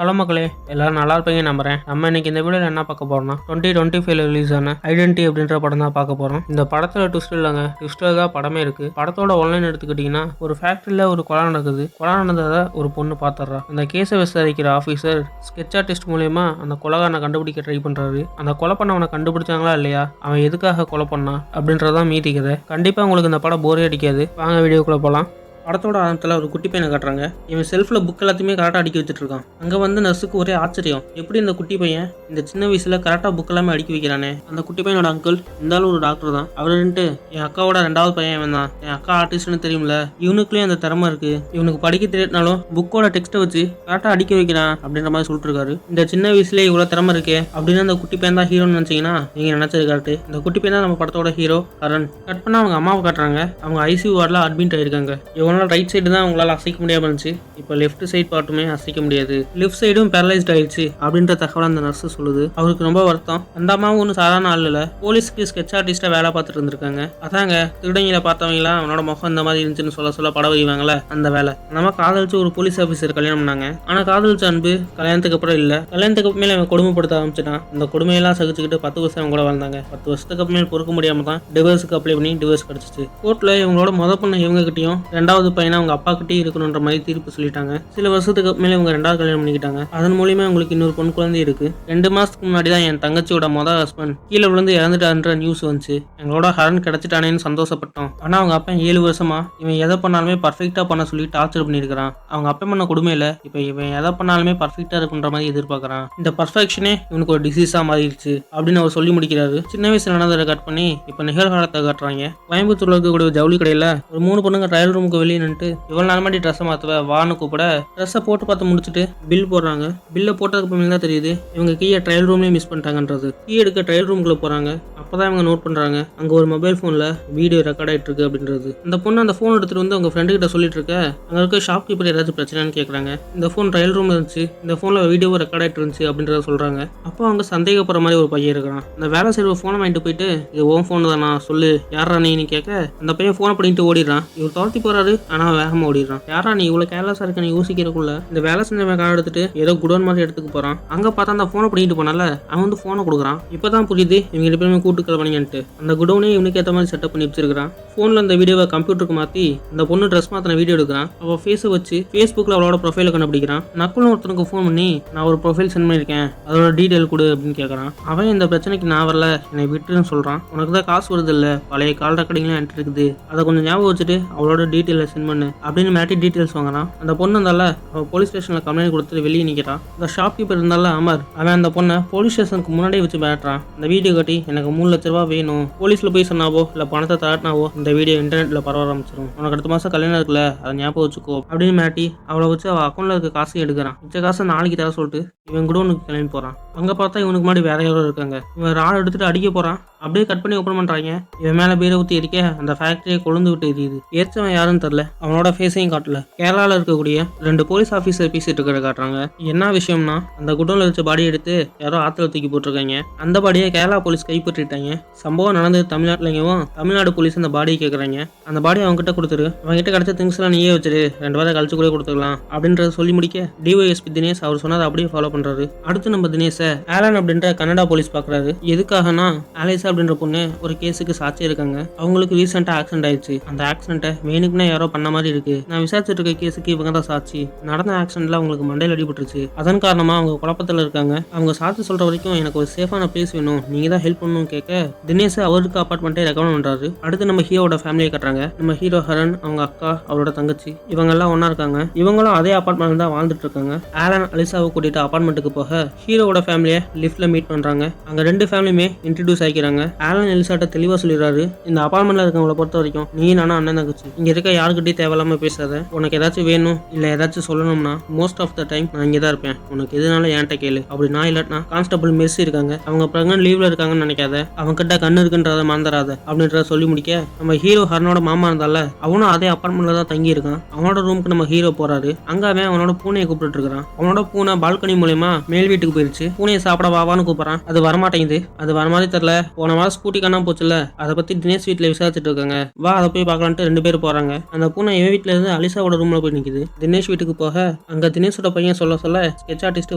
Hello மக்களே, எல்லாரும் நல்லா இருப்பீங்க நம்புறேன். நம்ம இன்னைக்கு இந்த வீடியோவில் என்ன பார்க்க போறோம்னா 2025 ரிலீஸ் ஆன ஐடென்டி அப்படின்ற படம் தான் பார்க்க போறோம். இந்த படத்துல ட்விஸ்ட் இல்லைங்க, ட்விஸ்டர் தான் படமே இருக்கு. படத்தோட ஒன்லைன் எடுத்துக்கிட்டீங்கன்னா, ஒரு ஃபேக்டரியில ஒரு கொலை நடக்குது. கொலை நடந்ததை ஒரு பொண்ணு பார்த்துடுறா. அந்த கேஸை விசாரிக்கிற ஆஃபீஸர் ஸ்கெட்ச் ஆர்டிஸ்ட் மூலயமா அந்த கொலைகாரனை கண்டுபிடிக்க ட்ரை பண்றாரு. அந்த கொலை பண்ணவனை கண்டுபிடிச்சாங்களா இல்லையா, அவன் எதுக்காக கொலை பண்ணான் அப்படின்றதான் மீதி கதை. கண்டிப்பா உங்களுக்கு இந்த படம் போரே அடிக்காது. வாங்க வீடியோக்குள்ள போலாம். படத்தோட ஆரம்பத்தில் ஒரு குட்டி பையனை காட்டுறாங்க. இவன் செல்ஃபில் புக் எல்லாத்தையுமே கரெக்டாக அடுக்கி வச்சுட்டு இருக்கான். அங்கே வந்து நர்ஸுக்கு ஒரே ஆச்சரியம், எப்படி இந்த குட்டி பையன் இந்த சின்ன வயசில் கரெக்டாக புக் எல்லாமே அடுக்கி வைக்கிறானே. அந்த குட்டி பையனோட அங்கிள் இருந்தாலும் ஒரு டாக்டர் தான். அவருன்ட்டு என் அக்காவோட 2வது பையன் இவன் தான். என் அக்கா ஆர்டிஸ்ட்னு தெரியும்ல, இவனுக்குள்ளேயும் அந்த திறமை இருக்கு. இவனுக்கு படிக்க தெரியாதுனாலும் புக்கோட டெக்ஸ்ட்டை வச்சு கரெக்டாக அடுக்கி வைக்கிறான் அப்படின்ற மாதிரி சொல்லிட்டு இருக்காரு. இந்த சின்ன வயசுலேயே இவ்வளோ திறமை இருக்கே அப்படின்னு அந்த குட்டி பையன் தான் ஹீரோன்னு நினச்சிங்கன்னா நீங்கள் நினச்சது கரெக்ட். இந்த குட்டி பையன் தான் நம்ம படத்தோட ஹீரோ கரண். கட் பண்ணால் அவங்க அம்மாவை காட்டுறாங்க. அவங்க ஐசியூ வார்டில் அட்மிட் ஆயிருக்காங்க. இவங்களால ரைட் சைடு தான் உங்களால் அசைக்க முடியாமல் இருந்துச்சு. இப்போ லெஃப்ட் சைடு பார்ட்டுமே அசைக்க முடியாது. லெஃப்ட் சைடும் பேரலைஸ்ட் ஆயிடுச்சு அப்படின்ற தகவல் அந்த நர்ஸ் சொல்லுது. அவருக்கு ரொம்ப வருத்தம். அந்த அம்மாவும் ஒன்றும் சாதாரண ஆள் இல்லை. போலீஸ்க்கு ஸ்கெட்ச் ஆர்டிஸ்டா வேலை பார்த்துட்டு இருந்திருக்காங்க. அதாங்க திருடங்களை பார்த்தவங்களாம் அவனோட முகம் இந்த மாதிரி இருந்துச்சுன்னு சொல்ல படம் வைவாங்களே அந்த வேலை. நம்ம காதலிச்சு ஒரு போலீஸ் ஆஃபீஸர் கல்யாணம் பண்ணாங்க. ஆனால் காதலிச்ச அன்பு கல்யாணத்துக்கு அப்புறம் இல்லை. கல்யாணத்துக்கு மேலே அவன் கொடுமைப்படுத்த ஆரம்பிச்சிட்டான். அந்த கொடுமையெல்லாம் சகிச்சுக்கிட்டு 10 வருஷம் அவங்க கூட வாழ்ந்தாங்க. 10 வருஷத்துக்கு அப்புறம் பொறுக்க முடியாம தான் டிவோர்ஸுக்கு அப்ளை பண்ணி டிவோர்ஸ் கிடைச்சிச்சு. கோர்ட்ல இவங்களோட பொண்ணு இவங்க கிட்டையும் 2வது பையனை அவங்க அப்பா கிட்டே இருக்கணுன்ற மாதிரி தீர்ப்பு சொல்லிட்டாங்க. சில வருஷத்துக்கு மேலே இவங்க 2வது கல்யாணம் பண்ணிக்கிட்டாங்க. அதன் மூலியமா உங்களுக்கு இன்னொரு பொண்ணு குழந்தை இருக்கு. 2 மாசத்துக்கு முன்னாடி தான் என் தங்கச்சியோட ஹஸ்பண்ட் கீழே விழுந்து இறந்துட்டான்ற நியூஸ் வந்துச்சு. எங்களோட ஹரன் கிடைச்சிட்டானேன்னு சந்தோஷப்பட்டோம். ஆனா அவங்க அப்பா 7 வருஷமா இவன் எதை பண்ணாலுமே பர்ஃபெக்டா பண்ண சொல்லி டார்ச்சர் பண்ணிருக்கான். அவங்க அப்பா பண்ண கொடுமையில இப்ப இவன் எதை பண்ணாலுமே பர்ஃபெக்டா இருக்குன்ற மாதிரி எதிர்பார்க்கறான். இந்த பர்ஃபெக்ஷனே இவனுக்கு ஒரு டிசீஸா மாறிடுச்சு அப்படின்னு அவர் சொல்லி முடிக்கிறாரு. சின்ன வயசுல நடந்ததை கட் பண்ணி இப்ப நிகழ்காலத்தை காட்டுறாங்க. கோயம்புத்தூர்ல இருக்கக்கூடிய ஜவுளி கடையில ஒரு 3 பொண்ணுங்க ட்ரையல் ரூமுக்கு வெளியே நின்று இவ்வளவு நாள் மாதிரி ட்ரெஸ்ஸை மாற்றுவ வான்னு கூப்பிட ட்ரெஸ்ஸை போட்டு பார்த்து முடிச்சுட்டு பில் போடுறாங்க. பில்லை போட்டதுக்கு அப்புறம் தான் தெரியுது இவங்க கீயை ட்ரையல் ரூம்லேயே மிஸ் பண்ணிட்டாங்கன்றது. கீ எடுக்க ட்ரையல் ரூமுக்குள்ள போறாங்க. அப்பதான் இவங்க நோட் பண்றாங்க அங்க ஒரு மொபைல் போன்ல வீடியோ ரெக்கார்ட் ஆயிட்டு இருக்கு அப்படின்றது. அந்த பொண்ணு அந்த போன் எடுத்துட்டு வந்து அவங்க ஃப்ரெண்டு கிட்ட சொல்லிட்டு இருக்க அங்க இருக்க ஷாப் கீப்பர் ஏதாச்சும் பிரச்சனைன்னு கேட்கறாங்க. இந்த போன் ட்ரையல் ரூம் இருந்துச்சு, இந்த போன்ல வீடியோ ரெக்கார்ட் ஆயிட்டு இருந்துச்சு அப்படின்றத சொல்றாங்க. அப்போ அவங்க சந்தேகப்படுற மாதிரி ஒரு பையன் இருக்கிறான். அந்த வேலை செய்கிற போனை வாங்கிட்டு போயிட்டு இது ஓன் போன் தானா சொல்லு யாரா நீன்னு கேட்க அந்த பையன் போனை பண்ணிட்டு ஓடிடுறான். இவர் துரத்தி போறாரு ஆனா வேகமா ஓடிடுறான். யாரா நீ இவ்வளவு கேர்லஸா இருக்க யோசிக்கிறக்குள்ள இந்த வேலை செஞ்சவன் கார்டு எடுத்துட்டு ஏதோ குடோன் மாதிரி எடுத்துக்கு போறான். அங்க பார்த்தா அந்த போனை பண்ணிட்டு போனால அவன் வந்து போனை கொடுக்குறான். இப்பதான் புரியுது இவங்க 2 பேருமே கூட்டுக்கிற பண்ணிட்டு அந்த குடோனே இவனுக்கு ஏற்ற மாதிரி செட்டப் பண்ணி வச்சிருக்கான். போன்ல அந்த வீடியோவை கம்ப்யூட்டருக்கு மாத்தி அந்த பொண்ணு ட்ரெஸ் மாத்தின வீடியோ எடுக்கிறான். அவள் ஃபேஸை வச்சு ஃபேஸ்புக்ல அவளோட ப்ரொஃபைலை கண்டுபிடிக்கிறான். நக்குன்னு ஒருத்தனுக்கு ஃபோன் பண்ணி நான் ஒரு ப்ரொஃபைல் சென்ட் பண்ணியிருக்கேன் அதோட டீட்டெயில் கொடு அப்படின்னு கேட்கறான். அவன் இந்த பிரச்சனைக்கு நான் வரல என்னை விட்டுன்னு சொல்றான். உனக்கு தான் காசு வருது இல்ல, பழைய கால் ரெக்கார்டிங்லாம் என்கிட்ட இருக்குது, அதை கொஞ்சம் ஞாபகம் வச்சுட்டு அவளோட டீட்டெயிலை சென்ட் பண்ணு அப்படின்னு மேட்டி டீட்டெயில்ஸ் வாங்குறான். அந்த பொண்ணு இருந்தால அவள் போலீஸ் ஸ்டேஷன்ல கம்ப்ளைண்ட் கொடுத்துட்டு வெளியே நிற்கிறான். அந்த ஷாப் கீப்பர் இருந்தால அமர் அவன் அந்த பொண்ணை போலீஸ் ஸ்டேஷனுக்கு முன்னாடியே வச்சு பேட்டுறான். அந்த வீடியோ காட்டி எனக்கு 3 லட்ச ரூபா வேணும், போலீஸ்ல போய் சொன்னாவோ இல்ல பணத்தை தராட்டினாவோ இந்த வீடியோ இன்டர்நெட்ல பரவ ஆரம்பிச்சிடும், உனக்கு அடுத்த மாசம் கல்யாணம் இருக்குல்ல அதை ஞாபகம் வச்சுக்கோ அப்படின்னு மேட்டி அவளை வச்சு அவள் அக்கௌண்ட்ல இருக்க காசையும் எடுக்கிறான். மிச்ச காசை நாளைக்கு தர சொல்லிட்டு இவன் கூட உனக்கு கிளம்பி போறான். அங்க பார்த்தா இவனுக்கு முன்னாடி வேற யாரோ இருக்காங்க. இவன் ராட் எடுத்துட்டு அடிக்க போறான். அப்படியே கட் பண்ணி ஓப்பன் பண்றாங்க. இவன் மேல பீரை ஊற்றி எரிக்க அந்த ஃபேக்டரியை கொழுந்து விட்டு எரியுது. ஏற்றவன் யாருன்னு தெரியல, அவனோட ஃபேஸையும் காட்டல. கேரளாவில் இருக்கக்கூடிய 2 போலீஸ் ஆஃபீஸர் பேசிட்டு இருக்கிற காட்டுறாங்க. என்ன விஷயம்னா அந்த குடோன்ல வச்ச பாடி எடுத்து யாரோ ஆத்துல தூக்கி போட்டிருக்காங்க. அந்த பாடியை கேரளா போலீஸ் கைப்பற்றிட்டாங்க. சம்பவம் நடந்தது தமிழ்நாட்டிலையும் தமிழ்நாடு போலீஸ் அந்த பாடியை கேட்குறாங்க. அந்த பாடி அவங்க கிட்ட கொடுத்துரு, அவங்க கிட்ட கிடைச்ச திங்ஸ் எல்லாம் நீயே வச்சிரு, 2 வாரம் கழிச்சு கூட கொடுத்துக்கலாம் அப்படின்றத சொல்லி முடிக்க டிஒஎஸ்பி தினேஷ் அவர் சொன்னதை அப்படியே ஃபாலோ பண்றாரு. அடுத்து நம்ம தினேஷை ஆலன் அப்படின்ற கனடா போலீஸ் பாக்குறாரு. எதுக்காகனா ஆலிசா அப்படின்ற பொண்ணு ஒரு கேஸுக்கு சாட்சி இருக்காங்க. அவங்களுக்கு ரீசெண்டா ஆக்சிடென்ட் ஆயிடுச்சு. அந்த ஆக்சிடென்ட்டை வேணுக்குன்னா யாரோ பண்ண மாதிரி இருக்கு. நான் விசாரிச்சுட்டு இருக்க கேஸுக்கு இவங்க தான் சாட்சி. நடந்த ஆக்சிடென்ட்ல அவங்களுக்கு மண்டையில் அடிபட்டுருச்சு. அதன் காரணமா அவங்க குழப்பத்தில் இருக்காங்க. அவங்க சாட்சி சொல்ற வரைக்கும் எனக்கு ஒரு சேஃபான பிளேஸ் வேணும், நீங்க தான் ஹெல்ப் பண்ணணும் கேட்க தினேஷ் அவருக்கு அப்பார்ட்மெண்ட்டை ரெக்கமெண்ட் பண்றாரு. அடுத்து நம்ம ஹீரோட ஃபேமிலியை கட்டுறாங்க. நம்ம ஹீரோ ஹரன், அவங்க அக்கா, அவரோட தங்கச்சி இவங்க எல்லாம் ஒன்னா இருக்காங்க. இவங்களும் அதே அப்பார்ட்மெண்ட் தான் வாழ்ந்துட்டு இருக்காங்க. ஆலன் அலிசாவை கூட்டிட்டு அப்பார்ட்மெண்ட்டுக்கு போக ஹீரோட ஃபேமிலியை லிஃப்ட்ல மீட் பண்றாங்க. அங்க 2 ஃபேமிலியுமே இன்ட்ரடியூஸ் ஆகிக்கிறாங்க. ஆலன் எலிசாட்ட தெளிவா சொல்லிடுறாரு, இந்த அபார்ட்மெண்ட்ல இருக்கவங்களை பொறுத்த வரைக்கும் நீ நானும் அண்ணன் தங்கச்சி, இங்க இருக்க யாருக்கிட்டையும் தேவையில்லாம பேசாத, உனக்கு ஏதாச்சும் வேணும் இல்ல ஏதாச்சும் சொல்லணும்னா மோஸ்ட் ஆஃப் த டைம் நான் இங்கே தான் இருப்பேன், உனக்கு எதுனாலும் என்கிட்ட கேளு. அப்படி நான் இல்லாட்டினா கான்ஸ்டபிள் மெர்சி இருக்காங்க, அவங்க பிரெக்னன்ட் லீவ்ல இருக்காங்கன்னு நினைக்காத, அவங்க கிட்ட கண்ணு இருக்குன்றத மறந்துடாத அப்படின்றத சொல்லி முடிக்க நம்ம ஹீரோ ஹரனோட மாமா இருந்தால அவனும் அதே அபார்ட்மெண்ட்ல தான் தங்கி இருக்கான். அவனோட ரூமுக்கு நம்ம ஹீரோ போறாரு. அங்க அவன் அவனோட பூனையை கூப்பிட்டு இருக்கான். அவனோட பூனை பால்கனி மூலமா மேல் வீட்டுக்கு போயிருச்சு. பூனையை சாப்பிட வாவான்னு கூப்பிடுறான். அது வரமாட்டேங்குது. அது வர மாதிரி தெரியல. போன வாரம் ஸ்கூட்டி காணாம போச்சுல, அதை பத்தி தினேஷ் வீட்டுல விசாரிச்சுட்டு இருக்காங்க. வா அதை போய் பார்க்கலான்ட்டு 2 பேர் போறாங்க. அந்த அந்த பூனை இவன் வீட்டில் இருந்து அலிசாவோட ரூமில் போய் நிற்குது. தினேஷ் வீட்டுக்கு போக அங்கே தினேஷோட பையன் சொல்ல ஸ்கெட்ச் ஆர்டிஸ்ட்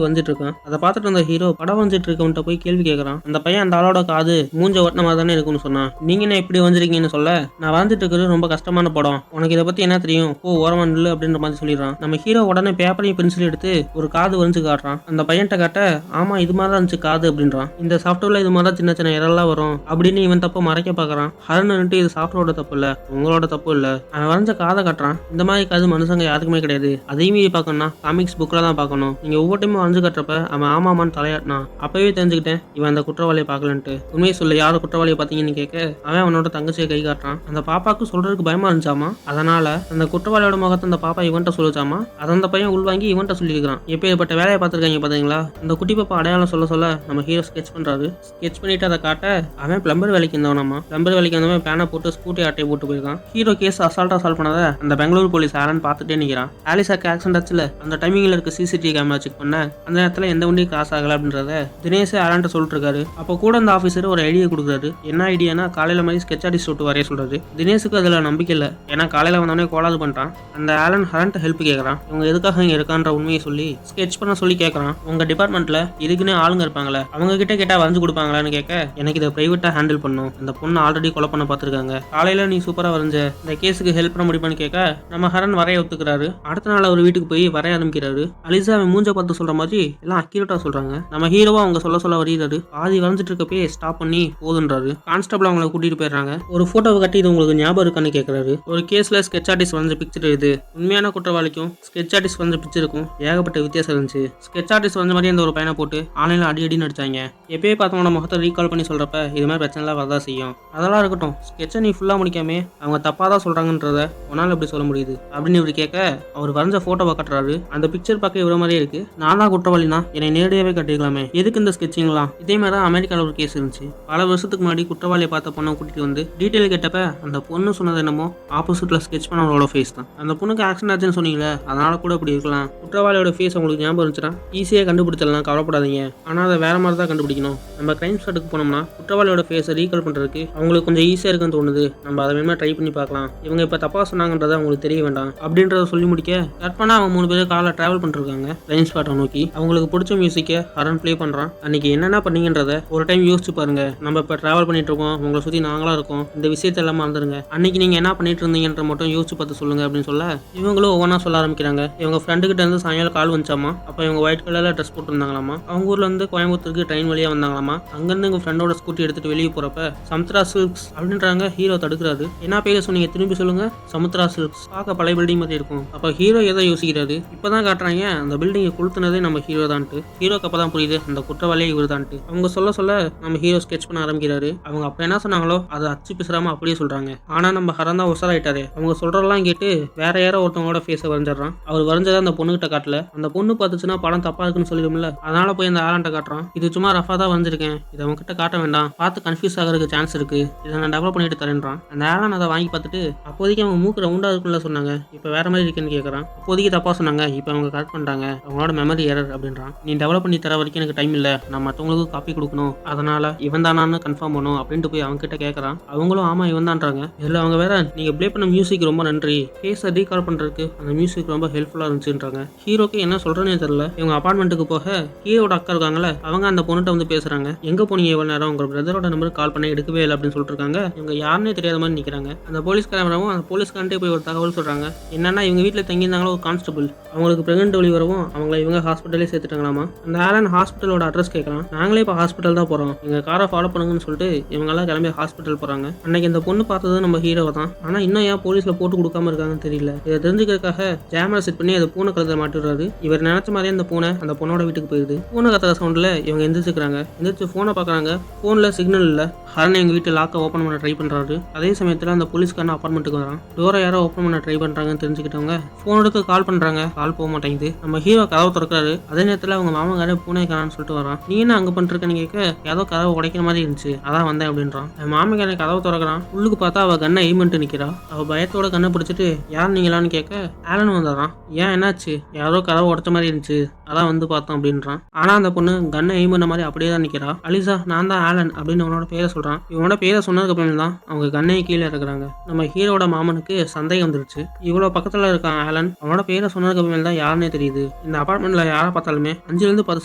வந்துட்டு இருக்கான். அதை பார்த்துட்டு அந்த ஹீரோ படம் வந்துட்டு இருக்கவன்ட்ட போய் கேள்வி கேட்குறான். அந்த பையன் அந்த ஆளோட காது மூஞ்ச ஒட்டின மாதிரி தானே இருக்குன்னு சொன்னான். நீங்க என்ன இப்படி வந்துருக்கீங்கன்னு சொல்ல, நான் வந்துட்டு இருக்கிறது ரொம்ப கஷ்டமான படம், உனக்கு இதை பற்றி என்ன தெரியும், ஓரமா நில்லு அப்படின்ற மாதிரி சொல்லிடுறான். நம்ம ஹீரோ உடனே பேப்பரையும் பென்சில் எடுத்து ஒரு காது வரைஞ்சு காட்டுறான். அந்த பையன்ட்ட காட்ட, ஆமா இது மாதிரி தான் இருந்துச்சு காது அப்படின்றான். இந்த சாஃப்ட்வேர்ல இது மாதிரி தான் சின்ன சின்ன எரர்லாம் வரும் அப்படின்னு இவன் தப்ப மறைக்க பார்க்கறான். ஹரன் இது சாஃப்ட்வேரோட தப்பு இல்ல, உங்களோட தப்பு இல்ல. அவன் வரைஞ்ச காதை காட்டுறான். இந்த மாதிரி காது மனுஷங்க யாருக்குமே கிடையாது. அதையுமே பார்க்கணும்னா காமிக்ஸ் புக்கில் தான் பார்க்கணும். நீங்க ஒவ்வொரு டைமும் வரைஞ்சு கட்டுறப்ப அவன் ஆமாமான்னு தலையாட்டினான். அப்பவே தெரிஞ்சுக்கிட்டேன் இவன் அந்த குற்றவாளியை பார்க்கலன்ட்டு. உண்மையை சொல்ல யாரு குற்றவாளியை பார்த்தீங்கன்னு கேட்க அவன் அவனோட தங்கச்சியை கை காட்டுறான். அந்த பாப்பாக்கு சொல்றதுக்கு பயமா இருந்துச்சாமா, அதனால அந்த குற்றவாளியோட முகத்தை அந்த பாப்பா இவன்ட்ட சொல்லிச்சாமா. அதை அந்த பையன் உள்வாங்கி இவன்ட்ட சொல்லியிருக்கான். எப்பேற்பட்ட வேலையை பார்த்துருக்காங்க பாத்தீங்களா. அந்த குட்டி பாப்பா அடையாளம் சொல்ல நம்ம ஹீரோ ஸ்கெட்ச் பண்றாரு. ஸ்கெட்ச் பண்ணிட்டு அதை காட்ட அவன் பிளம்பர் வேலைக்கு இருந்தவனாமா. பிளம்பர் வேலைக்கு வந்தவன் பேனை போட்டு ஸ்கூட்டி ஆட்டையை போட்டு போயிருக்கான். ஹீரோ கேஸ் அசால்ட்டா சால்வ் பண்ணதை அந்த பெங்களூர் போலீஸ் ஆலன் பார்த்துட்டே நிற்கிறான். ஆலிசாக்கு ஆக்சிடென்ட் ஆச்சுல, அந்த டைமிங்ல இருக்க சிசிடிவி கேமரா செக் பண்ண அந்த நேரத்தில் எந்த வண்டியும் கிராஸ் ஆகல அப்படின்றத தினேஷ் ஆலன்ட்ட சொல்லிட்டு இருக்காரு. அப்போ கூட அந்த ஆஃபீஸர் ஒரு ஐடியா கொடுக்குறாரு. என்ன ஐடியானா காலையில மாதிரி ஸ்கெட்ச் ஆர்டிஸ்ட் விட்டு வரைய சொல்றாரு. தினேஷுக்கு அதுல நம்பிக்கை இல்லை. ஏன்னா காலையில வந்தவனே கோலாது பண்ணிட்டான். அந்த ஆலன் ஹரன்ட்ட ஹெல்ப் கேட்கறான். இவங்க எதுக்காக இங்க இருக்கான்ற உண்மையை சொல்லி ஸ்கெட்ச் பண்ண சொல்லி கேட்கறான். உங்க டிபார்ட்மெண்ட்ல இதுக்குன்னு ஆளுங்க இருப்பாங்களே, அவங்க கிட்ட கேட்டா வரைஞ்சு கொடுப்பாங்களான்னு கேட்க, எனக்கு இதை பிரைவேட்டா ஹேண்டில் பண்ணும், இந்த பொண்ணு ஆல்ரெடி கொலை பண்ண பார்த்துருக்காங்க, காலையில நீ சூப்பரா வரைஞ்ச, இந்த கேஸுக்கு ஹெல்ப் பண்ண முடியுமான்னு கேட்க நம்ம ஹரன் வரைய ஒத்துக்கிறாரு. அடுத்த நாள் அவர் வீட்டுக்கு போய் வரைய ஆரம்பிக்கிறாரு. அலிசா அவன் மூஞ்ச பார்த்து சொல்ற மாதிரி எல்லாம் அக்யூரேட்டா சொல்றாங்க. நம்ம ஹீரோவா அவங்க சொல்ல வரையிறாரு. பாதி வரைஞ்சிட்டு இருக்கப்பே ஸ்டாப் பண்ணி போதுன்றாரு. கான்ஸ்டபிள் அவங்களை கூட்டிட்டு போயிடுறாங்க. ஒரு போட்டோவை கட்டி இது உங்களுக்கு ஞாபகம் இருக்கான்னு கேட்கறாரு. ஒரு கேஸ்ல ஸ்கெட்ச் ஆர்டிஸ்ட் வரைஞ்ச பிக்சர் இது. உண்மையான குற்றவாளிக்கும் ஸ்கெட்ச் ஆர்டிஸ்ட் வரைஞ்ச பிக்சருக்கும் ஏகப்பட்ட வித்தியாசம் இருந்துச்சு. ஸ்கெட்ச் ஆர்டிஸ்ட் வரைஞ்ச மாதிரி அந்த ஒரு பையனை போட்டு ஆன்லைன்ல அடி நடிச்சாங்க. எப்பயே பார்த்தவங்களோட முகத்தை ரீகால் பண்ணி சொல்றப்ப இது மாதிரி பிரச்சனைலாம் வரதான் செய்யும். அதெல்லாம் இருக்கட்டும், ஸ்கெட்சை நீ ஃபுல்லா முடிக்காமே அவங்க தப்பா தான் சொல்றாங்கன்றத உன்னால எப்படி சொல்ல முடியுது அப்படின்னு இவர் கேட்க, அவர் வரைஞ்ச போட்டோவை காட்டுறாரு. அந்த பிக்சர் பார்க்க இவர மாதிரியே இருக்கு. நான் தான் குற்றவாளினா என்னை நேரடியாவே கட்டிக்கலாமே, எதுக்கு இந்த ஸ்கெட்சிங்லாம். இதே மாதிரி தான் அமெரிக்காவில் ஒரு கேஸ் இருந்துச்சு. பல வருஷத்துக்கு முன்னாடி குற்றவாளியை பார்த்த பொண்ணை கூட்டிட்டு வந்து டீட்டெயில் கேட்டப்ப அந்த பொண்ணு சொன்னது என்னமோ ஆப்போசிட்ல ஸ்கெட்ச் பண்ணவங்களோட ஃபேஸ் தான். அந்த பொண்ணுக்கு ஆக்சிடென்ட் ஆச்சுன்னு சொன்னீங்களே, அதனால கூட இப்படி இருக்கலாம். குற்றவாளியோட ஃபேஸ் உங்களுக்கு ஞாபகம் இருந்துச்சுன்னா ஈஸியாக கண்டுபிடிச்சிடலாம், கவலைப்படாதீங்க. ஆனால் அதை வேற மாதிரி தான் கண்டுபிடிக்கணும். நம்ம கிரைம் ஸ்பாட்டுக்கு போனோம்னா குற்றவாளியோட ஃபேஸை ரீகால் பண்றதுக்கு அவங்களுக்கு கொஞ்சம் ஈஸியாக இருக்குன்னு தோணுது. நம்ம அதை வேணுமா ட்ரை பண்ணி பார்க்கலாம். இவங்க இப்போ தப்பா சொன்னாங்கன்றத அவங்களுக்கு தெரிய வேண்டாம் அப்படின்றத சொல்லி முடிக்க கட் பண்ணா அவங்க 3 பேரும் காலைல டிராவல் பண்ணிருக்காங்க கிரைம் ஸ்பாட்டை நோக்கி. அவங்களுக்கு பிடிச்ச மியூசிக்கை ஹரன் ப்ளே பண்றான். அன்னைக்கு என்னென்ன பண்ணீங்கன்றத ஒரு டைம் யோசிச்சு பாருங்க. நம்ம இப்போ டிராவல் பண்ணிட்டு இருக்கோம், உங்களை சுற்றி நாங்களா இருக்கோம், இந்த விஷயத்த எல்லாம் மறந்துருங்க. அன்னைக்கு நீங்க என்ன பண்ணிட்டு இருந்தீங்கன்ற மட்டும் யோசிச்சு பார்த்து சொல்லுங்க அப்படின்னு சொல்ல இவங்களும் ஒவ்வொன்றா சொல்ல ஆரம்பிக்கிறாங்க. இவங்க ஃப்ரெண்டு கிட்ட இருந்து சாயங்காலம் கால் வந்துச்சாமா. அப்போ இவங்க ஒயிட் கலர்ல ட்ரெஸ் போட்டுருந்தாங்களாமா. அவங்க ஊர்ல இருந்து கோயம்புத்தூருக்கு ட்ரெயின் வழியா வந்தாங்களாமா. அங்கிருந்து எங்க ஃப்ரெண்டோட ஸ்கூட்டி எடுத்துட்டு வெளியே போறப்ப சமுத்ரா சில்க்ஸ் அப்படின்றாங்க. ஹீரோ தடுக்கிறாரு. என்ன பேரை சொன்னீங்க, திரும்பி சொல்லுங்க. சமுத்ரா சில்க்ஸ். பார்க்க பழைய பில்டிங் மாதிரி இருக்கும். அப்போ ஹீரோ எதை யோசிக்கிறாரு, இப்பதான் காட்டுறாங்க அந்த பில்டிங்கை கொளுத்துனதே நம்ம ஹீரோ தான்ட்டு. ஹீரோக்கு அப்பதான் புரியுது அந்த குற்றவாளியே இவர் தான்ட்டு. அவங்க சொல்ல நம்ம ஹீரோ ஸ்கெட்ச் பண்ண ஆரம்பிக்கிறாரு. அவங்க அப்ப என்ன சொன்னாங்களோ அதை அச்சு பிசுறாம அப்படியே சொல்றாங்க. ஆனா நம்ம ஹரன் தான் உசராயிட்டாரு. அவங்க சொல்றதெல்லாம் கேட்டு வேற யாரோ ஒருத்தவங்களோட ஃபேஸை வரைஞ்சிடறான். அவர் வரைஞ்சதை அந்த பொண்ணுகிட்ட காட்டல. அந்த பொண்ணு பார்த்துச்சுன்னா படம் தப்பா இருக்குன்னு சொல்லிடும்ல, அதனால போய் அந்த ஆலன்ட்ட காட்டுறான். இது சும்மா ரஃபா தான் வரைஞ்சிருக்கேன், இதை அவங்க கிட்ட காட்ட வேண்டாம், பார்த்து கன்ஃபியூஸ் ஆகிறதுக்கு சான்ஸ் இருக்கு, இதை நான் டெவலப் பண்ணிட்டு தரேன்றான். அந்த ஆலன் அதை வாங்கி பார்த்துட்டு அப்போதைக்கு அவங்க மூக்கு ரவுண்டா இருக்குன்னு சொன்னாங்க, இப்போ வேற மாதிரி இருக்குன்னு கேட்கறான். அப்போதைக்கு தப்பா சொன்னாங்க, இப்போ அவங்க கரெக்ட் பண்றாங்க, அவங்களோட மெமரி எரர் அப்படின்றான். நீ டெவலப் பண்ணி தர வரைக்கும் எனக்கு டைம் இல்லை, நான் மற்றவங்களுக்கு காப்பி கொடுக்கணும், அதனால இவன் தானான்னு கன்ஃபார்ம் பண்ணும் அப்படின்ட்டு போய் அவங்க கிட்ட கேட்கறான். அவங்களும் ஆமா இவன் தான்றாங்க. இதில் அவங்க வேற நீங்க ப்ளே பண்ண மியூசிக் ரொம்ப நன்றி, கேஸை ரீகால் பண்றதுக்கு அந்த மியூசிக் ரொம்ப ஹெல்ப்ஃபுல்லா இருந்துச்சுன்றாங்க. ஹீரோக்கு என்ன சொல்றேன்னு தெரியல. இவங்க அபார்ட்மெண்ட்டுக்கு போக ஹீரோட அக்கா இருக்காங்கல்ல, அவங்க அந்த பொண்ணுகிட்ட வந்து பேசுறாங்க. எங்க போனீங்க இவ்வளவு நேரம், உங்க பிரதரோட நம்பருக்கு கால் பண்ண எடுக்கவே இல்லை அப்படின்னு சொல்லிட்டு இருக்காங்க. இவங்க யாருன்னே தெரியாத மாதிரி நிக்கிறாங்க. அந்த போலீஸ்காரவும் அந்த போலீஸ்காரன்ட்டே போய் ஒரு தகவல் சொல்றாங்க. என்னன்னா இவங்க வீட்டில் தங்கியிருந்தாங்களோ ஒரு கான்ஸ்டபிள், அவங்களுக்கு பிரெக்னென்ட் வழி வரவும் அவங்கள இவங்க ஹாஸ்பிட்டலே சேர்த்துட்டாங்களாமா. அந்த ஆலன் ஹாஸ்பிட்டலோட அட்ரஸ் கேட்கறான். நாங்களே இப்போ ஹாஸ்பிட்டல் தான் போறோம், எங்க காரை ஃபாலோ பண்ணுங்கன்னு சொல்லிட்டு இவங்க எல்லாம் கிளம்பி ஹாஸ்பிட்டல் போறாங்க. அன்னைக்கு இந்த பொண்ணு பார்த்தது நம்ம ஹீரோவை தான். ஆனா இன்னும் ஏன் போலீஸ்ல போட்டு கொடுக்காம இருக்காங்கன்னு தெரியல. இதை தெரிஞ்சுக்கிறதுக்காக ஜேமரை செட் பண்ணி அதை பூனை கழுத்தை மாட்டிடுறாரு. இவர் நினைச்ச மாதிரியே அந்த பூனை அந்த பொண்ணோட வீட்டுக்கு போயிடுது. பூனை கத்துற சவுண்ட்ல இவங்க எந்திரிச்சுக்கிறாங்க. எந்திரிச்சு போனை பாக்குறாங்க. போன்ல சிக்னல் இல்ல. ஹரன் எங்க வீட்டு லாக்கை ஓப்பன் பண்ண ட்ரை பண்றாரு. அதே சமயத்துல அந்த போலீஸ்காரன் அப்பார்ட்மெண்ட்டுக்கு வரான். டோரை யாரோ ஓப்பன் பண்ண ட்ரை பண்றாங்கன்னு தெரிஞ்சுக்கிட்டவங்க போன் எடுத்து கால் பண்றாங்க. கால் போக மாட்டேங்குது. நம்ம ஹீரோ கதவை திறக்கிறாரு. அதே நேரத்துல அவங்க மாமங்கார பூனை காரான்னு சொல்லிட்டு வரான். நீ என்ன அங்க பண்ணிருக்கன்னு கேட்க ஏதோ கதவை உடைக்கிற மாதிரி இருந்துச்சு, அதான் வந்தேன் அப்படின்றான். மாமங்கார கதவை திறக்கிறான். உள்ளுக்கு பார்த்தா அவ கண்ணை எய்ம் பண்ணிட்டு நிக்கிறா. அவ பயத்தோட கண்ணை பிடிச்சிட்டு யார் நீங்களான்னு கேட்க ஆலன் வந்துடுறான். ஏன் என்னாச்சு, யாரோ கதவை உடைச்ச மாதிரி இருந்துச்சு, அதான் வந்து பார்த்தோம் அப்படின்றான். ஆனா அந்த பொண்ணு கண்ணை எய்ம் பண்ண மாதிரி அப்படியே தான் நிக்கிறா. அலிசா நான் தான் ஆலன் அப்படின்னு அவனோட பேரை சொல்றான். இவனோட பேரை சொன்னதுக்கு அப்புறம் தான் அவங்க கண்ணையை கீழே இறக்குறாங்க. நம்ம ஹீரோட மாமனுக்கு சந்தேகம் வந்துருச்சு. இவ்வளோ பக்கத்தில் இருக்கான் ஆலன். அவனோட பேரை சொன்னதுக்கு அப்புறமேல் தான் யாருன்னே தெரியுது. இந்த அபார்ட்மெண்ட்ல யாரை பார்த்தாலுமே 5லேருந்து 10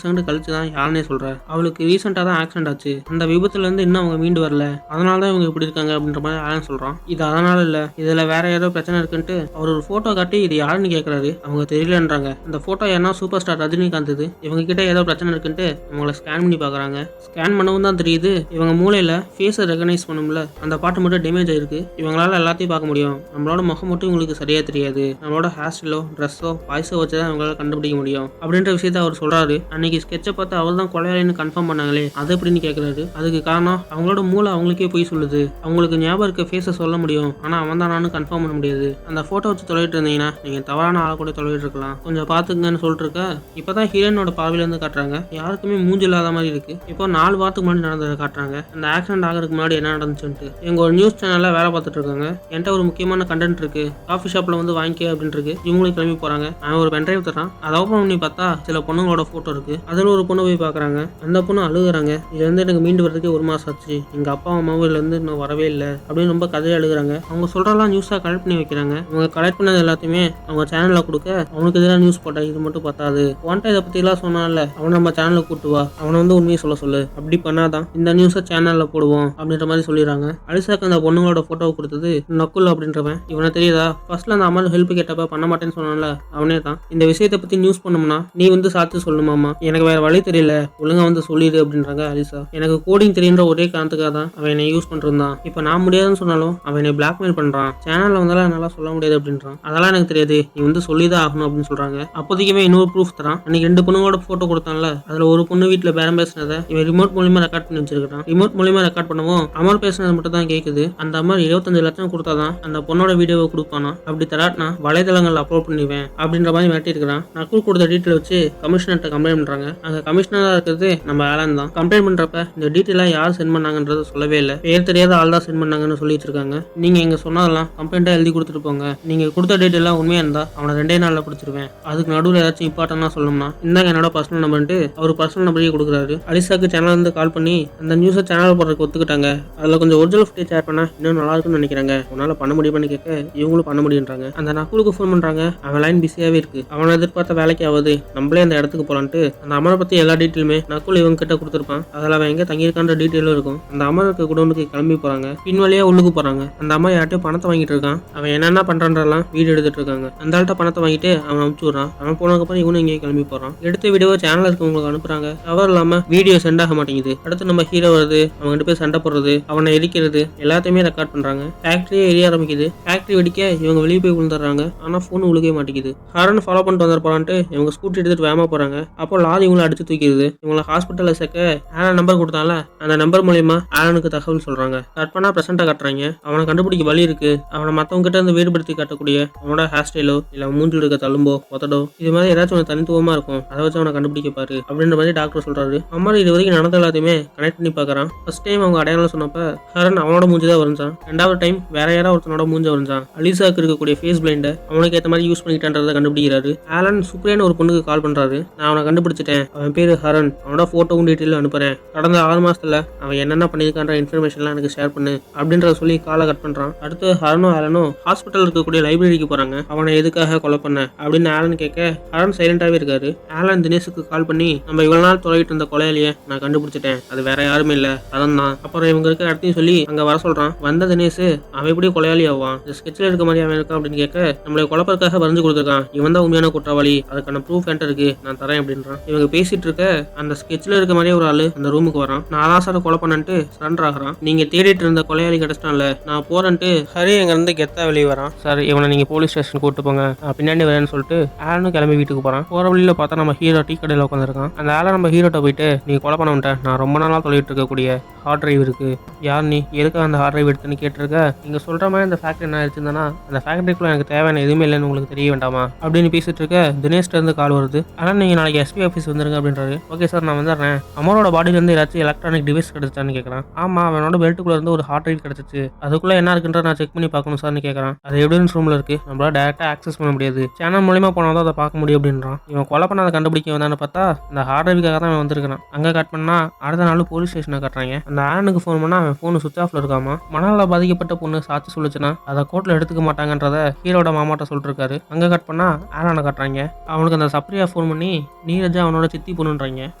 செகண்ட் கழிச்சு தான் யாருன்னே சொல்ற. அவளுக்கு ரீசெண்டாக தான் ஆக்சிடென்ட் ஆச்சு. அந்த விபத்துலேருந்து இன்னும் அவங்க மீண்டு வரல. அதனால தான் இவங்க இப்படி இருக்காங்க அப்படின்ற மாதிரி ஆலன் சொல்றான். இது அதனால இல்லை, இதில் வேற ஏதோ பிரச்சனை இருக்குன்ட்டு அவர் ஒரு ஃபோட்டோ காட்டி இது யாருன்னு கேட்குறாரு. அவங்க தெரியலன்றாங்க. அந்த ஃபோட்டோ யாருன்னா சூப்பர் ஸ்டார் ரஜினிகாந்த். இவங்க கிட்ட ஏதோ பிரச்சனை இருக்குன்ட்டு அவங்கள ஸ்கேன் பண்ணி பார்க்குறாங்க. ஸ்கேன் பண்ணவும் தான் தெரியுது இவங்க மூளையில் ஃபேஸை ரெகனைஸ் பண்ணும்ல அந்த பாட்டு மட்டும் டேமேஜ் ஆயிருக்கு. இவங்களால எல்லாத்தையும் பார்க்க முடியும். நம்மளோட முகம் மட்டும் உங்களுக்கு சரியா தெரியாது. நம்மளோட ஹேர் ஸ்டைலோ ட்ரெஸ்ஸோ வாய்ஸோ வச்சு தான் இவங்களால கண்டுபிடிக்க முடியும் அப்படின்ற விஷயத்த அவர் சொல்றாரு. அன்னைக்கு ஸ்கெட்சை பார்த்து அவர் தான் கொலையாளின்னு கன்ஃபார்ம் பண்ணாங்களே, அது எப்படின்னு கேட்குறாரு. அதுக்கு காரணம் அவங்களோட மூளை அவங்களுக்கே போய் சொல்லுது. அவங்களுக்கு ஞாபகம் இருக்க ஃபேஸை சொல்ல முடியும், ஆனால் அவன் தான் நானும் கன்ஃபார்ம் பண்ண முடியாது. அந்த ஃபோட்டோ வச்சு தொலைவிட்டு இருந்தீங்கன்னா நீங்கள் தவறான ஆளை கூட தொலைவிட்டு இருக்கலாம். கொஞ்சம் பார்த்துங்கன்னு சொல்லிட்டு இருக்க. இப்போ தான் ஹீரோனோட பார்வையிலேருந்து காட்டுறாங்க. யாருக்குமே மூஞ்சி இல்லாத மாதிரி இருக்கு. இப்போ 4 வாரத்துக்கு முன்னாடி நடந்ததை காட்டுறாங்க. அந்த ஆக்சிடென்ட் ஆகிறதுக்கு முன்னாடி என்ன நடந்துச்சுன்ட்டு. இவங்க ஒரு நியூஸ் சேனல்ல வேலை பார்த்துட்டு இருக்காங்க. என்கிட்ட ஒரு முக்கியமான கண்டென்ட் இருக்கு, காஃபி ஷாப்ல வந்து வாங்கிக்க அப்படின்னு இருக்கு. இவங்களும் கிளம்பி போறாங்க. அவன் ஒரு பென்ட்ரைவ் தரான். அதை ஓப்பன் பண்ணி பார்த்தா சில பொண்ணுங்களோட போட்டோ இருக்கு. அதில் ஒரு பொண்ணு போய் பார்க்குறாங்க. அந்த பொண்ணு அழுகுறாங்க. இதுல இருந்து எனக்கு மீண்டு வரதுக்கு 1 மாசம் ஆச்சு. எங்க அப்பா அம்மாவும் இதுல இருந்து இன்னும் வரவே இல்லை அப்படின்னு ரொம்ப கதையை அழுகுறாங்க. அவங்க சொல்றதெல்லாம் நியூஸா கலெக்ட் பண்ணி வைக்கிறாங்க. அவங்க கலெக்ட் பண்ணது எல்லாத்தையுமே அவங்க சேனல்ல கொடுக்க அவனுக்கு எதிராக நியூஸ் போட்டா இது மட்டும் பத்தாது. ஒன்ட்ட இதை பத்தி எல்லாம் சொன்னால அவனை நம்ம சேனல்ல கூட்டு வா, அவனை வந்து உண்மையை சொல்ல சொல்லு. அப்படி பண்ணாதான் இந்த நியூஸை சேனல்ல போடுவோம் அப்படின்ற மாதிரி சொல்லிடுறாங்க. அலிசாக்கு அந்த பொண்ணுங்களோட போட்டோவை கொடுத்தது நக்குல் அப்படின்றவன். இவனை தெரியுதா? ஃபர்ஸ்ட்ல அந்த அம்மா ஹெல்ப் கேட்டப்ப பண்ண மாட்டேன்னு சொன்னால அவனே தான். இந்த விஷயத்தை பத்தி நியூஸ் பண்ணோம்னா நீ வந்து சாட்சி சொல்லணுமாமா, எனக்கு வேற வழி தெரியல, ஒழுங்கா வந்து சொல்லிடு அப்படின்றாங்க அலிசா. எனக்கு கோடிங் தெரியுன்ற ஒரே காரணத்துக்காக தான் அவன் என்னை யூஸ் பண்றான். இப்ப நான் முடியாதுன்னு சொன்னாலும் அவன் என்னை பிளாக்மெயில் பண்றான். சேனல்ல வந்தாலும் என்னால சொல்ல முடியாது அப்படின்றான். அதெல்லாம் எனக்கு தெரியாது, நீ வந்து சொல்லிதான் ஆகணும் அப்படின்னு சொல்றாங்க. அப்போதைக்குமே இன்னொரு ப்ரூஃப் தரான். அன்னைக்கு 2 பொண்ணுங்களோட போட்டோ கொடுத்தான்ல, அதுல ஒரு பொண்ணு வீட்டுல பேரம் பேசினதை இவன் ரிமோட் மூலியமா ரெக்கார்ட் பண்ணி வச்சிருக்கான். ரிமோட் மூலியமா ரெக்கார்ட் பண்ணவும் அமர் பேசினது மட்டும் தான் கேக்குது. அந்த அமர் 25 லட்சம் கொடுத்தாதான் அந்த பொண்ணோட வீடியோவை கொடுப்பானா. அப்படி தராட்டினா வலைதளங்கள் அப்லோட் பண்ணிடுவேன் அப்படின்ற மாதிரி மிரட்டி இருக்கிறான். நக்குல் கொடுத்த டீட்டெயில் வச்சு கமிஷனர்கிட்ட கம்ப்ளைண்ட் பண்றாங்க. அங்க கமிஷனரா இருக்கிறது நம்ம ஆலன் தான். கம்ப்ளைண்ட் பண்றப்ப இந்த டீட்டெயிலாம் யார் சென்ட் பண்ணாங்கன்றது சொல்லவே இல்லை. பேர் தெரியாத ஆள் தான் சென்ட் பண்ணாங்கன்னு சொல்லிட்டு இருக்காங்க. நீங்க எங்க சொன்னதெல்லாம் கம்ப்ளைண்டா எழுதி கொடுத்துட்டு போங்க. நீங்க கொடுத்த டீட்டெயிலாம் உண்மையா இருந்தா அவனை 2 நாள்ல பிடிச்சிருவேன். அதுக்கு நடுவில் ஏதாச்சும் இம்பார்ட்டன்டா சொல்லணும்னா இந்தாங்க என்னோட பர்சனல் நம்பர்ட்டு அவர் பர்சனல் நம்பரையே கொடுக்குறாரு. அலிசாக்கு சேனல் இருந்து கால் பண்ணி அந்த நியூஸை சேனல் போடுறதுக்கு ஒத்துக்கிட்டாங்க. அதுல கொஞ்சம் ஒரிஜினல் ஃபுட்டேஜ் ஷேர் பண்ணா இன்னும் நல்லா இருக்கும்னு நினைக்கிறாங்க. உன்னால பண்ண முடியுமான்னு கேட்க இவங்களும் பண்ண முடியுன்றாங்க. அந்த நக்குலுக்கு ஃபோன் பண்றாங்க. அவன் லைன் பிஸியாவே இருக்கு. அவனை எதிர்பார்த்த வேலைக்கு ஆகுது, நம்மளே அந்த இடத்துக்கு போலான்ட்டு அந்த அமரை பத்தி எல்லா டீட்டெயிலுமே நக்குல் இவங்க கிட்ட கொடுத்துருப்பான். அதில் அவன் எங்க தங்கியிருக்கான்ற டீட்டெயிலும் இருக்கும். அந்த அமருக்கு குடோனுக்கு கிளம்பி போறாங்க. பின்வழியா உள்ளுக்கு போறாங்க. அந்த அம்மா யார்ட்டையும் பணத்தை வாங்கிட்டு இருக்கான். அவன் என்னென்ன பண்றான்றலாம் வீடியோ எடுத்துட்டு இருக்காங்க. அந்த ஆள்கிட்ட பணத்தை வாங்கிட்டு அவன் அனுப்பிச்சு விடுறான். அவன் போனதுக்கப்புறம் இவனும் இங்கே கிளம்பி போறான். எடுத்த வீடியோவை சேனல் இருக்கவங்களுக்கு அனுப்புறாங்க. கவர் இல்லாம வீடியோ சென்ட் ஆக மாட்டேங்குது. அடுத்து நம்ம ஹீரோ வருது, அவங்க 2 பேர் சண்டை போடுறது, அவனை எரிக்கிறது எல்லாத்தையுமே ரெக்கார்ட் பண்றாங்க. ஃபேக்டரியே எரிய ஆரம்பிக்குது. ஃபேக்டரி வெடிக்க இவங்க வெளியே போய் விழுந்துடுறாங்க. ஆனா போன் உழுகவே மாட்டேங்குது. ஹாரன் ஃபாலோ பண்ணிட்டு வந்துருப்பான்ட்டு இவங்க ஸ்கூட்டி எடுத்துட்டு வேகமா போறாங்க. அப்போ லாரி இவங்களை அடிச்சு தூக்கிடுது. இவங்களை ஹாஸ்பிட்டல்ல சேர்க்க ஆலன் நம்பர் கொடுத்தால அந்த நம்பர் மூலமா ஆலனுக்கு தகவல் சொல்றாங்க. கட் பண்ணா பிரசண்டா காட்டுறாங்க. அவனை கண்டுபிடிக்க வழி இருக்கு. அவனை மத்தவங்க கிட்ட இருந்து வேறுபடுத்தி காட்டக்கூடிய அவனோட ஹேர் ஸ்டைலோ இல்ல மூஞ்சில் இருக்க தழும்போ உதடோ இது மாதிரி ஏதாச்சும் ஒரு தனித்துவமா இருக்கும். அதை வச்சு அவனை கண்டுபிடிக்க பாரு அப்படின்ற மாதிரி டாக்டர் சொல்றாரு. அம்மா இது வரைக்கும் நடந்த எல்லாத்தையுமே கனெக்ட் பண்ணி பாக்குறான். ஃபர்ஸ்ட் டைம் அவங்க அடையாளம் சொன்னப்ப ஹரன் அவனோட மூஞ்சி தான் வரைஞ்சான். 2வது டைம் வேற யாராவது ஒருத்தனோட மூஞ்ச வரைஞ்சான். அலிசாக்கு இருக்கக்கூடிய ஃபேஸ் பிளைண்ட அவனுக்கு ஏற்ற மாதிரி யூஸ் பண்ணிக்கிட்டான்றதை கண்டுபிடிக்கிறாரு. ஆலன் சுப்ரியான ஒரு பொண்ணுக்கு கால் பண்றாரு. நான் அவனை கண்டுபிடிச்சிட்டேன், அவன் பேரு ஹரன், அவனோட போட்டோவும் டீட்டெயில் அனுப்புறேன். கடந்த 6 மாசத்துல அவன் என்னென்ன பண்ணியிருக்கான்ற இன்ஃபர்மேஷன்லாம் எனக்கு ஷேர் பண்ணு அப்படின்றத சொல்லி காலை கட் பண்றான். அடுத்து ஹரனும் ஆலனும் ஹாஸ்பிட்டல் இருக்கக்கூடிய லைப்ரரிக்கு போறாங்க. அவனை எதுக்காக கொலை பண்ண அப்படின்னு ஆலன் கேட்க ஹரன் சைலண்டாவே இருக்காரு. ஆலன் தினேஷுக்கு கால் பண்ணி நம்ம இவ்வளவு நாள் தொலைவிட்டு இருந்த கொலையாளியை நான் கண்டுபிடிச்சிட்டேன், அது வேற யாருமே இல்ல அதான் தான். அப்புறம் இவங்க இருக்க இடத்தையும் சொல்லி அங்க வர சொல்றான். வந்த தினேஷ் அவன் எப்படி கொலையாளி ஆவான், இந்த ஸ்கெட்ச்ல இருக்க மாதிரி அவன் இருக்கான் அப்படின்னு கேட்க நம்மளை குழப்பறதுக்காக வரைஞ்சு கொடுத்துருக்கான், இவன் தான் உண்மையான குற்றவாளி, அதுக்கான ப்ரூஃப் என்கிட்ட இருக்கு, நான் தரேன் அப்படின்றான். இவங்க பேசிட்டு இருக்க அந்த ஸ்கெட்ச்ல இருக்க மாதிரியே ஒரு ஆளு அந்த ரூமுக்கு வரான். நான் ஆலாசார கொலை பண்ணன்ட்டு சரண்டர் ஆகிறான். நீங்க தேடிட்டு இருந்த கொலையாளி கிடைச்சிட்டான்ல, நான் போறேன்ட்டு ஹரி எங்க இருந்து கெத்தா வெளியே வரான். சார் இவனை நீங்க போலீஸ் ஸ்டேஷன் கூட்டு போங்க, நான் பின்னாடி வரேன்னு சொல்லிட்டு ஆலனும் கிளம்பி வீட்டுக்கு போறான். போற வழியில பார்த்தா நம்ம ஹீரோ டீ கடையில் உட்காந்துருக்கான். அந்த ஆளை நம்ம ஹீரோட்ட போயிட்டு நீ கொலை பண்ண விட்ட, நான் ரொம்ப நாளாக தொலைவிட்டு இருக்கக்கூடிய ஹார்ட் டிரைவ் இருக்கு, யார் நீ, எதுக்கு அந்த ஹார்ட் டிரைவ் எடுத்துன்னு கேட்டிருக்க, நீங்க சொல்ற மாதிரி அந்த ஃபேக்டரி என்ன ஆயிடுச்சுன்னா அந்த ஃபேக்டரிக்குள்ள எனக்கு தேவையான எதுவுமே இல்லைன்னு உங்களுக்கு தெரிய வேண்டாமா அப்படின்னு பேசிட்டு இருக்க தினேஷ்ட இருந்து கால் வருது. ஆனால் நீங்க நாளைக்கு எஸ்பி ஆஃபீஸ் வந்துருங்க அப்படின்றாரு. ஓகே சார் நான் வந்துடுறேன். அமரோட பாடியில இருந்து ஏதாச்சும் எலக்ட்ரானிக் டிவைஸ் கிடைச்சான்னு கேட்கறான். ஆமா அவனோட பெல்ட்டுக்குள்ள இருந்து ஒரு ஹார்ட் டிரைவ் கிடைச்சிச்சு, அதுக்குள்ள என்ன இருக்குன்ற நான் செக் பண்ணி பார்க்கணும் சார்னு கேட்கறான். அது எவிடன்ஸ் ரூம்ல இருக்கு, நம்மளால டேரக்டா ஆக்சஸ் பண்ண முடியாது, சேனல் மூலமா போனாதான் அதை பார்க்க முடியும் அப்படின்றான். இவன் கொலை பண்ண அதை கண்டுபிடிக்க வந்தான்னு பார்த்தா இந்த ஹார்ட் டிரைவுக்காக தான் அவன் வந்திருக்கான். அங்க கட் பண்ணா அடுத்த நாள் போலீஸ் ஸ்டேஷனை கட்டுறாங்க. அந்த அந்த ஆலனுக்கு ஃபோன் பண்ணா அவன் ஃபோன் சுவிச் ஆஃப்ல இருக்காமா. மனநல பாதிக்கப்பட்ட பொண்ணு சாட்சி சொல்லுச்சுன்னா அதை கோர்ட்ல எடுத்துக்க மாட்டாங்கன்றத ஹீரோட மாமாட்ட சொல்லிட்டு இருக்காரு. அங்க கட் பண்ணா ஆலனை காட்டுறாங்க. அவனுக்கு அந்த சப்ரியா ஃபோன் பண்ணி நீரஜா அவனோட சித்தி பொண்ணுன்றாங்க.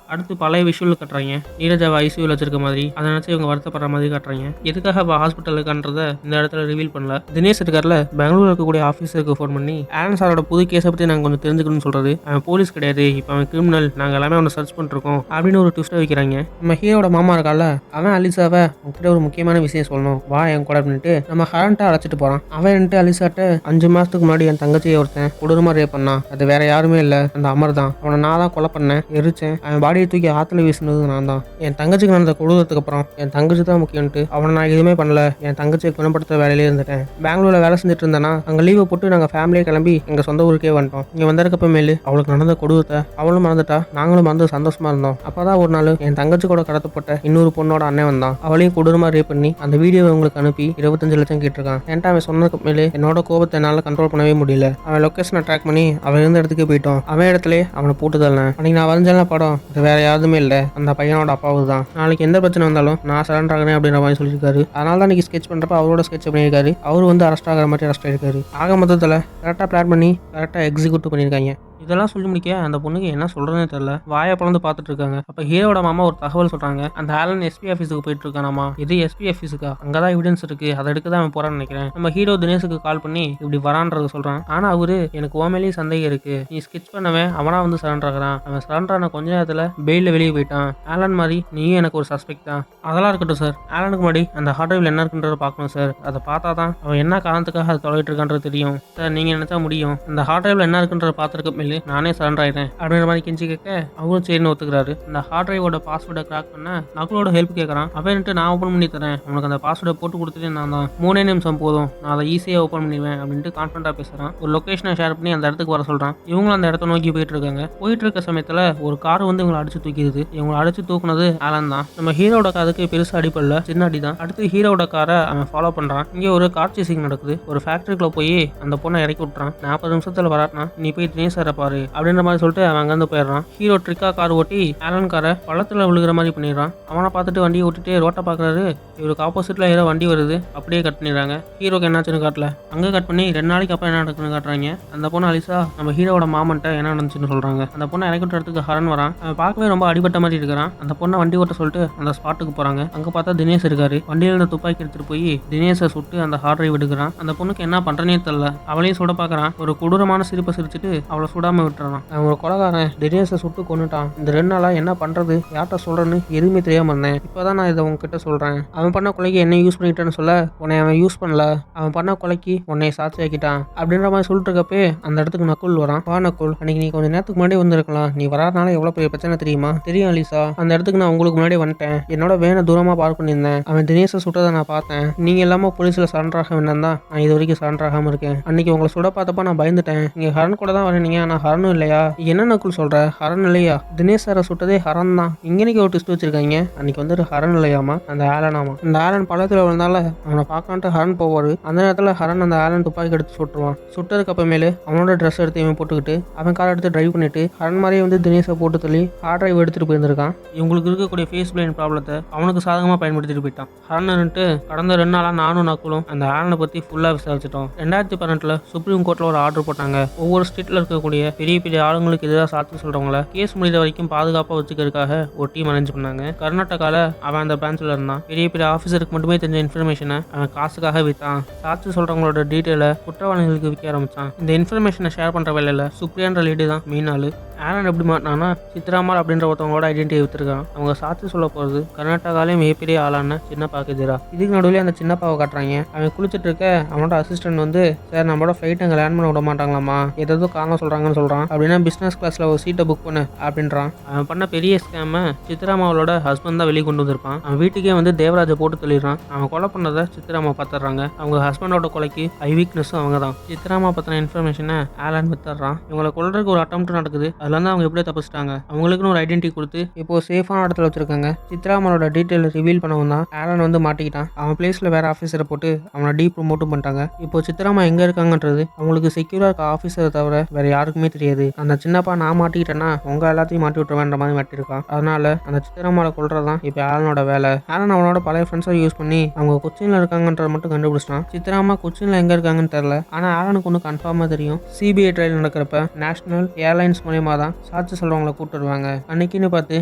அடுத்து பழைய விஷுவல் கட்டுறாங்க. நீரஜாவை ஐசியூல வச்சிருக்க மாதிரி அதை நினைச்சு இவங்க வருத்தப்படுற மாதிரி காட்டுறாங்க. எதுக்காக ஹாஸ்பிட்டல் இருக்கான்றத இந்த இடத்துல ரிவீல் பண்ணல. தினேஷ் இருக்கார்ல, பெங்களூர் இருக்கக்கூடிய ஆஃபீஸருக்கு ஃபோன் பண்ணி ஆலன் சாரோட புது கேஸை பத்தி நாங்கள் கொஞ்சம் தெரிஞ்சுக்கணும்னு சொல்றாரு. அவன் போலீஸ் கிடையாது, இப்போ அவன் கிரிமினல், நாங்கள் எல்லாமே அவனை சர்ச் பண்ணிருக்கோம் அப்படின்னு ஒரு ட்விஸ்ட்டை வைக்கிறாங்க. நம்ம ஹீரோட மாமா இருக்கால, அவன் அலிசாவை உங்ககிட்ட ஒரு முக்கியமான விஷயம் சொல்லணும், வா என் கூட அப்படின்ட்டு நம்ம ஹரண்ட்டை அழைச்சிட்டு போறான். அவன் அலிசாட்ட 5 மாசத்துக்கு முன்னாடி என் தங்கச்சியை ஒருத்தன் கொடூரமா ரேப் பண்ணான். அது வேற யாருமே இல்ல, அந்த அமர் தான். அவனை நான் தான் கொலை பண்ணேன், எரிச்சேன். அவன் பாடியை தூக்கி ஆத்துல வீசினது நான் தான். என் தங்கச்சிக்கு நடந்த கொடூரத்துக்கு அப்புறம் என் தங்கச்சி தான் முக்கியம்ட்டு அவனை நான் எதுவுமே பண்ணல, என் தங்கச்சியை குணப்படுத்த வேலையிலே இருந்துட்டேன். பெங்களூர்ல வேலை செஞ்சுட்டு இருந்தேன்னா அங்க லீவை போட்டு நாங்கள் ஃபேமிலியே கிளம்பி எங்க சொந்த ஊருக்கே வந்துட்டோம். இங்க வந்திருக்கப்ப மேலு அவளுக்கு நடந்த கொடூரத்தை அவளும் மறந்துட்டா, நாங்களும் மறந்து சந்தோஷமா இருந்தோம். அப்பதான் ஒரு நாள் என் தங்கச்சி கூட கடத்தப்பட்ட இன்னொரு பொண்ணோட அண்ணன் வந்தான். அவளையும் கொடூரமா ரேப் பண்ணி அந்த வீடியோவை உங்களுக்கு அனுப்பி 25 லட்சம் கேட்டிருக்கான். என்கிட்ட அவன் சொன்னதுக்கு மேலே என்னோட கோபத்தை என்னால் கண்ட்ரோல் பண்ணவே முடியல. அவன் லொக்கேஷனை ட்ராக் பண்ணி அவன் இருந்த இடத்துக்கு போயிட்டோம். அவன் இடத்துல அவனை போட்டு தள்ளேன். அன்னைக்கு நான் வரைஞ்சல படம் அது வேற யாருமே இல்லை, அந்த பையனோட அப்பாவு தான். நாளைக்கு எந்த பிரச்சனை வந்தாலும் நான் சரண்டர் ஆகிறேன் அப்படின்ற மாதிரி சொல்லியிருக்காரு. அதனால தான் இன்னைக்கு ஸ்கெச் பண்றப்ப அவரோட ஸ்கெச் பண்ணியிருக்காரு. அவர் அரெஸ்ட் ஆகிற மாதிரி அரெஸ்ட் ஆயிருக்காரு. ஆக மொத்தத்தில் கரெக்டாக பிளான் பண்ணி கரெக்டாக எக்ஸிக்யூட் பண்ணியிருக்காங்க. இதெல்லாம் சொல்லி முடிக்க அந்த பொண்ணுக்கு என்ன சொல்றதுனே தெரியல. வாயை பிளந்து பார்த்துட்டு இருக்காங்க. அப்ப ஹீரோட மாமா ஒரு தகவல் சொல்றாங்க. அந்த ஆலன் எஸ்பி ஆஃபீஸுக்கு போயிட்டு இருக்கானாமா. இது எஸ்பி ஆஃபீஸுக்கா? அங்கதான் எவிடன்ஸ் இருக்கு, அதை எடுக்க தான் அவன் போறான்னு நினைக்கிறேன். நம்ம ஹீரோ தினேஷுக்கு கால் பண்ணி இப்படி வரான்றது சொல்றான். ஆனா அவரு எனக்கு ஓமேலேயே சந்தேகம் இருக்கு, நீ ஸ்கெச் பண்ணவன் அவனா சரண்டர் ஆகிறான். அவன் சரண்டர் ஆன கொஞ்ச நேரத்துல பெயில வெளியே போயிட்டான். ஆலன் மாதிரி நீயும் எனக்கு ஒரு சஸ்பெக்ட் தான். அதெல்லாம் இருக்கட்டும் சார், ஆலனுக்கு முன்னாடி அந்த ஹார்ட் டிரைவ்ல என்ன இருக்குன்றத பார்க்கணும் சார். அதை பார்த்தா தான் அவன் என்ன காரணத்துக்காக அதை தொலைட்டு இருக்கான்றது தெரியும் சார். நீங்க நினைச்சா முடியும். அந்த ஹார்ட் டிரைவ்ல என்ன இருக்குன்றத பார்த்துருக்க மேலே நானே சரண்டர் ஆயிட்டேன் அப்படின்ற மாதிரி கெஞ்சி கேட்க அவரும் சரின்னு ஒத்துக்கிறாரு. அந்த ஹார்ட் டிரைவோட பாஸ்வேர்டை கிராக் பண்ண நகுலோட ஹெல்ப் கேட்கறான். அவன்ட்டு நான் ஓப்பன் பண்ணி தரேன், உனக்கு அந்த பாஸ்வேர்டை போட்டு கொடுத்துட்டு நான் தான் 3 நிமிஷம் போதும், நான் அதை ஈஸியாக ஓப்பன் பண்ணிடுவேன் அப்படின்ட்டு கான்ஃபிடண்டா பேசுறான். ஒரு லொகேஷனை ஷேர் பண்ணி அந்த இடத்துக்கு வர சொல்றான். இவங்களும் அந்த இடத்த நோக்கி போயிட்டு இருக்காங்க. போயிட்டு இருக்க சமயத்துல ஒரு கார் இவங்களை அடிச்சு தூக்கிடுது. இவங்களை அடிச்சு தூக்குனது ஆலன் தான். நம்ம ஹீரோட காருக்கு பெருசா அடிப்படல, சின்ன அடி தான். அடுத்து ஹீரோட காரை அவன் ஃபாலோ பண்றான். இங்க ஒரு கார் சேசிங் நடக்குது. ஒரு ஃபேக்டரிக்குள்ள போய் அந்த பொண்ணை இறக்கி விட்டுறான். 40 நிமிஷத்துல வராட்டினா நீ போய் தினேஷ் சாரை பாரு அப்படின்ற மாதிரி சொல்லிட்டு அவன் அங்கேருந்து போயிடுறான். ஹீரோ ட்ரிக்கா கார் ஓட்டி ஆலன் காரை பள்ளத்துல விழுகிற மாதிரி பண்ணிடுறான். அவனை பார்த்துட்டு வண்டியை ஓட்டிட்டு ரோட்டை பார்க்கறாரு. இவருக்கு ஆப்போசிட்ல ஏதோ வண்டி வருது, அப்படியே கட் பண்ணிடுறாங்க. ஹீரோக்கு என்னாச்சுன்னு காட்டல, அங்கே கட் பண்ணி 2 நாளைக்கு அப்புறம் என்ன நடக்குன்னு காட்டுறாங்க. அந்த பொண்ணு அலிசா நம்ம ஹீரோட மாமன்ட்ட என்ன நடந்துச்சுன்னு சொல்றாங்க. அந்த பொண்ணை இறக்கி விட்டுறதுக்கு ஹரன் வரான். அவன் பார்க்கவே ரொம்ப அடிபட்ட மாதிரி இருக்கிறான். அந்த பொண்ணை வண்டி ஓட்ட சொல்லிட்டு அந்த ஸ்பாட்டுக்கு போறாங்க. அங்க பார்த்தா தினேஷ் இருக்காரு. வண்டியில இருந்த துப்பாக்கி எடுத்துட்டு போய் தினேஷை சுட்டு அந்த ஹார்ட் டிரைவ் எடுக்கிறான். அந்த பொண்ணுக்கு என்ன பண்றனே தெரியல. அவளையும் சுட பார்க்கறான். ஒரு கொடூரமான சிரிப்பை சிரிச்சுட்டு அவளை சுடாம விட்டுறான். அவன் ஒரு கொலைகாரன் தினேஷை சுட்டு கொண்டுட்டான். இந்த 2 நாளா என்ன பண்றது, யார்கிட்ட சொல்றேன்னு எதுவுமே தெரியாம இருந்தேன். இப்பதான் நான் இதை உங்ககிட்ட சொல்றேன். அவன் பண்ண கொலைக்கு என்ன யூஸ் பண்ணிட்டான்னு சொல்ல, உன்னை அவன் யூஸ் பண்ணல, அவன் பண்ண கொலைக்கு உன்னை சாட்சி ஆக்கிட்டான் அப்படின்ற மாதிரி சொல்லிட்டு இருக்கப்பே அந்த இடத்துக்கு நக்குல் வரான். வா நக்குல், அன்னைக்கு நீ கொஞ்சம் நேரத்துக்கு முன்னாடி வந்திருக்கலாம், நீ வராதனால எவ்வளவு பெரிய பிரச்சனை தெரியுமா? தெரியும் அலிசா, அந்த இடத்துக்கு நான் உங்களுக்கு முன்னாடி வந்துட்டேன். என்னோட வேனை தூரமா பார்க் பண்ணியிருந்தேன். அவன் தினேஷை சுட்டதை நான் பார்த்தேன். நீங்க எல்லாமே போலீஸ்ல சரண்டர் ஆக வேண்டாம் தான் நான் இது வரைக்கும் சரண்டர் ஆகாம இருக்கேன். அன்னைக்கு உங்களை சுட பார்த்தப்ப நான் பயந்துட்டேன். நீங்க ஹரன் கூட தான் வரீங்க, ஆனா ஹரனும் இல்லையா? என்ன நக்குல் சொல்ற, ஹரன் இல்லையா? தினேஷ் சாரை சுட்டதே ஹரன் தான். இங்கனைக்கு ஒரு ட்விஸ்ட் வச்சிருக்காங்க. அன்னைக்கு ஹரன் இல்லையாமா, அந்த ஆலனாமா. அந்த ஆலன் பழத்துல விழுந்தால அவனை பார்க்கான்ட்டு ஹரன் போவாரு. அந்த நேரத்துல ஹரன் அந்த ஆலன் துப்பாக்கி எடுத்து சுட்டுருவான். சுட்டதுக்கு அப்புறமேலு அவனோட ட்ரெஸ் எடுத்து இவன் போட்டுக்கிட்டு அவன் காரை எடுத்து டிரைவ் பண்ணிட்டு ஹரன் மாதிரியே தினேஷை போட்டு தள்ளி ஹார்ட் டிரைவ் எடுத்துட்டு போயிருந்திருக்கான். இவங்களுக்கு இருக்கக்கூடிய ஃபேஸ் பிளைன் ப்ராப்ளத்தை அவனுக்கு சாதகமா பயன்படுத்திட்டு போயிட்டான். ஹரன்ட்டு கடந்த 2 நாளா நானும் நக்குலும் அந்த ஆலனை பத்தி ஃபுல்லா விசாரிச்சிட்டோம். 2018ல சுப்ரீம் கோர்ட்ல ஒரு ஆர்டர் போட்டாங்க. ஒவ்வொரு ஸ்டேட்ல இருக்கக்கூடிய பெரிய பெரிய ஆளுங்களுக்கு எதிராக சாட்சி சொல்றவங்கள கேஸ் முடிகிற வரைக்கும் பாதுகாப்பா வச்சுக்கிறதுக்காக ஒரு டீம் அரேஞ்ச் பண்ணாங்க. கர்நாடகால அவன் அந்த பிரான்ச்ல இருந்தான். பெரிய பெரிய ஆஃபீஸருக்கு மட்டுமே தெரிஞ்ச இன்ஃபர்மேஷனை அவன் காசுக்காக விற்றான். சாட்சி சொல்றவங்களோட டீட்டெயிலை குற்றவாளிகளுக்கு விற்க ஆரம்பிச்சான். இந்த இன்ஃபர்மேஷனை ஷேர் பண்ற வேலையில சுப்ரியான்ற லேடி தான் மெயின் ஆளு. ஆலன் எப்படி மாட்டினான்னா சித்ராமால் அப்படின்ற ஒருத்தவங்களோட ஐடென்டிட்டி வித்துருக்கான். அவங்க சாட்சி சொல்ல போறது கர்நாடகாலே மிகப்பெரிய ஆளான சின்னப்பாக்கு எதிரா. இதுக்கு நடுவில் அந்த சின்னப்பாவை காட்டுறாங்க. அவன் குளிச்சுட்டு இருக்க அவனோட அசிஸ்டன்ட் சார் நம்மளோட ஃபிளைட் அங்கே லேண்ட் பண்ண விட மாட்டாங்களாமா, ஏதோ காரணம் சொல்றாங்கன்னு சொல்றான். அப்படின்னா பிசினஸ் கிளாஸ்ல ஒரு சீட்டை புக் பண்ணு அப்படின்றான். அவன் பண்ண பெரிய ஸ்கேம சித்ராமாவோட ஹஸ்பண்ட் தான் வெளியே கொண்டு வந்திருப்பான். அவன் வீட்டுக்கே தேவராஜை போட்டு தள்ளிடுறான். அவன் கொலை பண்ணதை சித்ராமா பார்த்துடுறாங்க. அவங்க ஹஸ்பண்டோட கொலைக்கு ஐ வீக்னஸும் அவங்க தான். சித்ராமா பத்தின இன்ஃபர்மேஷனை ஆலன் வித்துறான். இவங்களை கொல்றதுக்கு ஒரு அட்டெம்ப்ட் நடக்குது. அதுல இருந்து அவங்க எப்படியே தப்பிச்சிட்டாங்க. அவங்களுக்குன்னு ஒரு ஐடென்டிட்டி கொடுத்து இப்போ சேஃபான இடத்துல வச்சிருக்காங்க. சித்ராமாவோட டீட்டெயில் ரிவீல் பண்ணவும் தான் ஆலன் மாட்டிக்கிட்டான். அவன் பிளேஸ்ல வேற ஆஃபீஸரை போட்டு அவனை டீ ப்ரொமோட்டும் பண்ணிட்டாங்க. இப்போ சித்ராமா எங்க இருக்காங்கன்றது அவங்களுக்கு செக்யூரா இருக்க ஆஃபீஸரை தவிர வேற யாருக்குமே யாருக்குமே தெரியாது. அந்த சின்னப்பா நான் மாட்டிக்கிட்டேன்னா உங்க எல்லாத்தையும் மாட்டி விட்டுருவேன்ற மாதிரி மாட்டிருக்கான். அதனால அந்த சித்திரம்மாவை கொல்றதுதான் இப்போ ஆலனோட வேலை. ஆலன் அவனோட பழைய ஃப்ரெண்ட்ஸை யூஸ் பண்ணி அவங்க கொச்சின்ல இருக்காங்கன்றத மட்டும் கண்டுபிடிச்சிட்டான். சித்திராமா கொச்சின்ல எங்க இருக்காங்கன்னு தெரியல. ஆனா ஆலனுக்கு ஒன்று கன்ஃபார்மா தெரியும். சிபிஐ ட்ரையல் நடக்கிறப்ப நேஷனல் ஏர்லைன்ஸ் மூலியமா தான் சாட்சி சொல்றவங்களை கூப்பிட்டு வருவாங்க. அன்னைக்குன்னு பார்த்து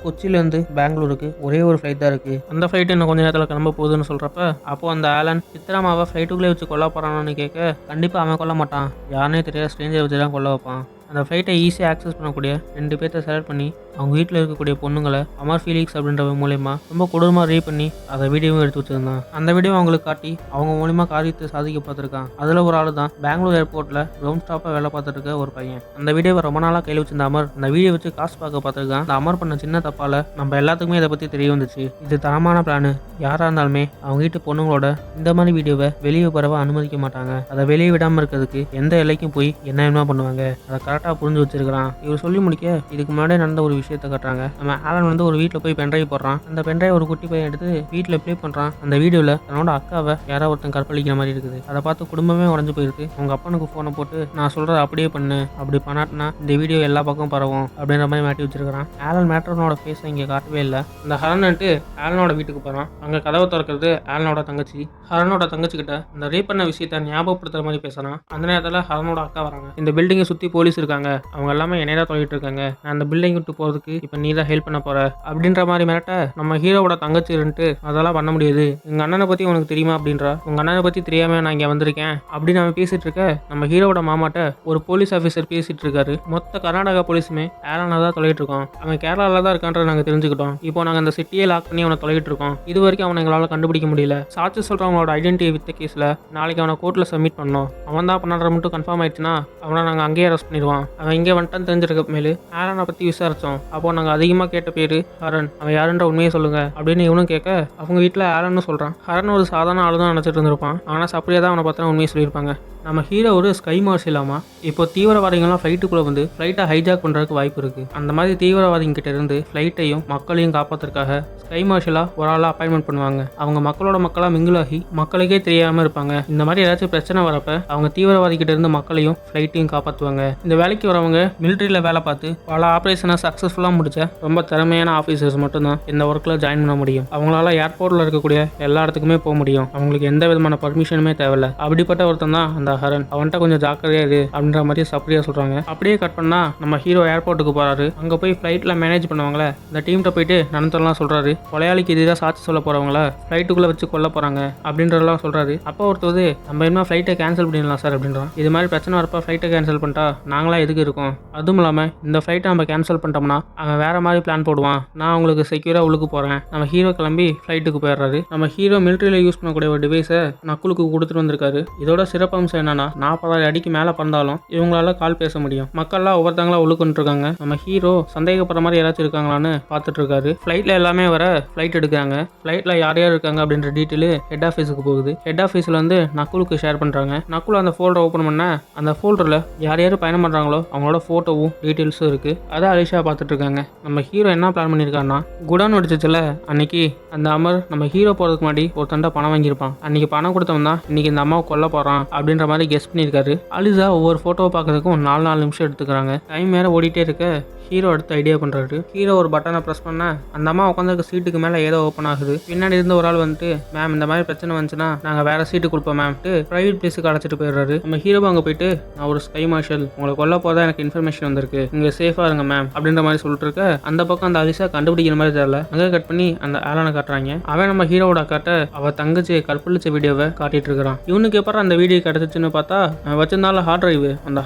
கொச்சியில இருந்து பெங்களூருக்கு ஒரே ஒரு ஃபிளைட் தான் இருக்கு. அந்த ஃபிளைட் இன்னும் கொஞ்ச நேரத்தில் கிளம்ப போகுதுன்னு சொல்றப்ப அப்போ அந்த ஆலன் சித்ராமாவை ஃபிளைட்டுக்குள்ளே வச்சு கொல்ல போறானு கேட்க கண்டிப்பா அவன் கொல்ல மாட்டான். யாருனே தெரியாத ஸ்ட்ரேஞ்சர் வச்சு தான் கொல்ல வைப்பான். அந்த ஃப்ளைட்டை ஈஸியாக ஆக்சஸ் பண்ணக்கூடிய 2 பேர்த்த செலக்ட் பண்ணி அவங்க வீட்டில் இருக்கக்கூடிய பொண்ணுங்களை அமர் ஃபீலிக்ஸ் அப்படின்றவங்க மூலயமா ரொம்ப கொடூரமாக ரீட் பண்ணி அதை வீடியோவும் எடுத்து வச்சிருந்தான். அந்த வீடியோ அவங்களுக்கு காட்டி அவங்க மூலியமாக காரியத்தை சாதிக்க பார்த்துருக்கான். அதில் ஒரு ஆள் தான் பெங்களூர் ஏர்போர்ட்டில் கிரவுண்ட் ஸ்டாப்பாக வேலை பார்த்துட்டு இருக்க ஒரு பையன். அந்த வீடியோவை ரொம்ப நாளாக கையில் வச்சிருந்த அமர் அந்த வீடியோ வச்சு காசு பார்க்க பார்த்துருக்கான். அந்த அமர் பண்ண சின்ன தப்பால் நம்ம எல்லாத்துக்குமே இதை பற்றி தெரிய வந்துச்சு. இது தரமான பிளானு. யாராக இருந்தாலுமே அவங்க வீட்டு பொண்ணுங்களோட இந்த மாதிரி வீடியோவை வெளியே பரவ அனுமதிக்க மாட்டாங்க. அதை வெளியே விடாமல் இருக்கிறதுக்கு எந்த எல்லைக்கும் போய் என்ன பண்ணுவாங்க அதை கரெக்டாக புரிஞ்சு வச்சிருக்கான். இவர் சொல்லி முடிக்க இதுக்கு முன்னாடியே நடந்த ஒரு விஷயத்த காட்டுறாங்க. நம்ம ஆலன் வந்து ஒரு வீட்டில் போய் பென்ட்ரைவ் போடுறான். அந்த பென்ட்ரைவ் ஒரு குட்டி பையன் எடுத்து வீட்டில் ப்ளே பண்ணுறான். அந்த வீடியோவில் தன்னோட அக்காவை யாராவது ஒருத்தன் கற்பழிக்கிற மாதிரி இருக்குது. அதை பார்த்து குடும்பமே உடஞ்சு போயிருக்கு. அவங்க அப்பனுக்கு ஃபோனை போட்டு நான் சொல்கிறத அப்படியே பண்ணு, அப்படி பண்ணாட்டினா இந்த வீடியோ எல்லா பக்கம் பரவும் அப்படின்ற மாதிரி மாட்டி வச்சிருக்கான். ஆலன் மேட்டர்னோட ஃபேஸை இங்கே காட்டவே இல்லை. இந்த ஹரன்ட்டு ஆலனோட வீட்டுக்கு போகிறான். அங்கே கதவை திறக்கிறது ஆலனோட தங்கச்சி. ஹரனோட தங்கச்சி கிட்ட இந்த ரேப் பண்ண விஷயத்த ஞாபகப்படுத்துற மாதிரி பேசுறான். அந்த நேரத்தில் ஹரனோட அக்கா வராங்க. இந்த பில்டிங்கை சுற்றி போலீஸ் இருக்காங்க, அவங்க எல்லாமே என்னையா தொலைகிட்டு இருக்காங்க, நான் அந்த பில்டிங் விட்டு போறதுக்கு இப்ப நீ தான் ஹெல்ப் பண்ண போற அப்படின்ற மாதிரி மிரட்ட நம்ம ஹீரோவோட தங்கச்சி இருந்துட்டு அதெல்லாம் பண்ண முடியாது, எங்க அண்ணனை பத்தி உனக்கு தெரியுமா அப்படின்றா. உங்க அண்ணனை பத்தி தெரியாம நான் இங்க வந்திருக்கேன் அப்படின்னு அவன் பேசிட்டு இருக்க நம்ம ஹீரோவோட மாமாட்ட ஒரு போலீஸ் ஆஃபீஸர் பேசிட்டு இருக்காரு. மொத்த கர்நாடகா போலீஸுமே ஆலனை தான் தொலைகிட்டு இருக்கோம், அவன் கேரளால தான் இருக்கான்ற நாங்க தெரிஞ்சுக்கிட்டோம். இப்போ நாங்க அந்த சிட்டியை லாக் பண்ணி அவனை தொலைகிட்டு இருக்கோம். இது வரைக்கும் அவனை எங்களால கண்டுபிடிக்க முடியல. சாட்சி சொல்றவங்களோட ஐடென்டிட்டி வித்த கேஸ்ல நாளைக்கு அவனை கோர்ட்ல சப்மிட் பண்ணோம். அவன் தான் பண்ணாத மட்டும் கன்ஃபார்ம் ஆயிடுச்சுன்னா அவனை நாங்க அங்கேயே அரெஸ்ட் பண்ணிடுவான். அவன் இங்கே வந்துட்டான்னு தெரிஞ்சிருக்க மேலே ஆலனை பற்றி விசாரித்தோம். அப்போ நாங்கள் அதிகமாக கேட்ட பேர் ஹரன். அவன் யாருன்ற உண்மையை சொல்லுங்க அப்படின்னு இவனும் கேட்க அவங்க வீட்டில் ஆலன்னு சொல்கிறான். ஹரன் ஒரு சாதாரண ஆளு தான் நினச்சிட்டு இருந்திருப்பான். ஆனால் அப்படியே தான் அவனை பார்த்தா உண்மையை சொல்லியிருப்பாங்க. நம்ம ஹீரோ ஒரு ஸ்கை மார்ஷலாமா இப்போ தீவிரவாதிகள்லாம் ஃப்ளைட்டுக்குள்ளே வந்து ஃப்ளைட்டை ஹைஜாக் பண்ணுறதுக்கு வாய்ப்பு இருக்குது. அந்த மாதிரி தீவிரவாதிங்க கிட்ட இருந்து ஃப்ளைட்டையும் மக்களையும் காப்பாற்றுறதுக்காக ஸ்கை மார்ஷலாக ஒரு ஆளாக அப்பாயின்மெண்ட் பண்ணுவாங்க. அவங்க மக்களோட மக்களாக மிங்கிளாகி மக்களுக்கே தெரியாமல் இருப்பாங்க. இந்த மாதிரி ஏதாச்சும் பிரச்சனை வரப்ப அவங்க தீவிரவாதி கிட்ட இருந்து மக்களையும் ஃப்ளைட்டையும் காப்பாற்றுவாங்க. இந்த வேலைக்கு வரவங்க மிலிட்ரியில் வேலை பார்த்து பல ஆப்ரேஷனை சக்ஸஸ்ஃபுல்லாக முடிச்ச ரொம்ப திறமையான ஆஃபீஸர்ஸ் மட்டும்தான் இந்த ஒர்க்கில் ஜாயின் பண்ண முடியும். அவங்களால ஏர்போர்ட்டில் இருக்கக்கூடிய எல்லா இடத்துக்குமே போக முடியும். அவங்களுக்கு எந்த விதமான பர்மிஷனுமே தேவையில்லை. அப்படிப்பட்ட ஒருத்தன் தான் அந்த ஹரன். அவன்கிட்ட கொஞ்சம் ஜாக்கிரதையா இரு அப்படின்ற மாதிரி சப்ரியா சொல்றாங்க. அப்படியே கட் பண்ணா நம்ம ஹீரோ ஏர்போர்ட்டுக்கு போறாரு. அங்க போய் ஃபிளைட்ல மேனேஜ் பண்ணுவாங்களே இந்த டீம்கிட்ட போயிட்டு நடந்தெல்லாம் சொல்றாரு. கொலையாளிக்கு இதுதான் சாட்சி சொல்ல போறவங்கள ஃபிளைட்டுக்குள்ள வச்சு கொல்ல போறாங்க அப்படின்றதெல்லாம் சொல்றாரு. அப்போ ஒருத்தர் நம்ம என்ன ஃபிளைட்டை கேன்சல் பண்ணிடலாம் சார் அப்படின்றான். இது மாதிரி பிரச்சனை வரப்ப ஃபிளைட்டை கேன்சல் பண்ணிட்டா நாங்களா எதுக்கு இருக்கோம், அதுவும் இல்லாம இந்த ஃபிளைட்டை நம்ம கேன்சல் பண்ணிட்டோம்னா அவன் வேற மாதிரி பிளான் போடுவான், நான் உங்களுக்கு செக்யூரா உள்ளுக்கு போறேன். நம்ம ஹீரோ கிளம்பி ஃபிளைட்டுக்கு போயிடுறாரு. நம்ம ஹீரோ மிலிட்டரியில யூஸ் பண்ணக்கூடிய ஒரு டிவைஸை நக்குலுக்கு கொடுத்துட்டு வந்திருக்காரு. இதோட சிறப்பம்சம் என்னன்னா 40,000 அடிக்கு மேலே பறந்தாலும் இவங்களால கால் பேச முடியும். மக்கள்லாம் ஒவ்வொருத்தங்களா உள்ளுக்குன்னு இருக்காங்க. நம்ம ஹீரோ சந்தேகப்படுற மாதிரி யாராச்சும் இருக்காங்களான்னு பார்த்துட்டு இருக்காரு. ஃபிளைட்ல எல்லாமே வர ஃபிளைட் எடுக்காங்க. ஃபிளைட்ல யார் யார் இருக்காங்க அப்படின்ற டீட்டெயில் ஹெட் ஆஃபீஸுக்கு போகுது. ஹெட் ஆஃபீஸில் வந்து நக்குலுக்கு ஷேர் பண்ணுறாங்க. நக்குல் அந்த ஃபோல்டரை ஓப்பன் பண்ண அந்த ஃபோல்டரில் யார் யார் பயணம் பண்ணுறாங்களோ அவங்களோட ஃபோட்டோவும் டீட்டெயில்ஸும் இருக்குது. அதை அலிஷா பார்த்துட்டு இருக்காங்க. நம்ம ஹீரோ என்ன பிளான் பண்ணியிருக்காருன்னா குடான் அடிச்சிச்சுல அன்னைக்கு அந்த அமர் நம்ம ஹீரோ போகிறதுக்கு முன்னாடி ஒருத்தண்ட பணம் வாங்கியிருப்பான். அன்னைக்கு பணம் கொடுத்தவன் தான் இன்னைக்கு இந்த அம்மாவை கொல்ல போகிறான் அப்படின்ற மாதிரி கெஸ் பண்ணியிருக்காரு. அலிசா ஒவ்வொரு ஃபோட்டோவை பார்க்கறதுக்கும் 4 நிமிஷம் எடுத்துக்கிறாங்க. டைம் வேற ஓடிட்டே இருக்க ஹீரோ அடுத்து ஐடியா பண்ணுறாரு. ஹீரோ ஒரு பட்டனை ப்ரெஸ் பண்ண அந்த அம்மா உட்காந்துருக்க சீட்டுக்கு மேலே ஏதோ ஓப்பன் ஆகுது. பின்னாடி இருந்த ஒரு ஆள் வந்துட்டு மேம் இந்த மாதிரி பிரச்சனை வந்துச்சுன்னா நாங்கள் வேற சீட்டு கொடுப்போம் மேம்ட்டு ப்ரைவேட் பிளேஸுக்கு அழைச்சிட்டு போயிடுறாரு. நம்ம ஹீரோ அங்கே போயிட்டு நான் ஒரு ஸ்கை மார்ஷல், உங்களை கொல்ல போதான் எனக்கு இன்ஃபர்மேஷன் வந்திருக்கு, இங்கே சேஃபாக இருங்க மேம் அப்படின்ற மாதிரி சொல்லிட்டு இருக்க அந்த பக்கம் அந்த அலிசா கண்டுபிடிக்கிற மாதிரி தெரியல. அங்கே கட் பண்ணி அந்த ஆலனை காட்டுறாங்க. அவன் நம்ம ஹீரோவோட காட்ட அவ தங்கச்சியை கற்பழிச்ச வீடியோவை காட்டிட்டு இருக்கிறான். இவனுக்கு எப்பறம் அந்த வீடியோ கிடைச்சிச்சுன்னு பார்த்தா வச்சிருந்தாலும் ஹார்ட் டிரைவ். அந்த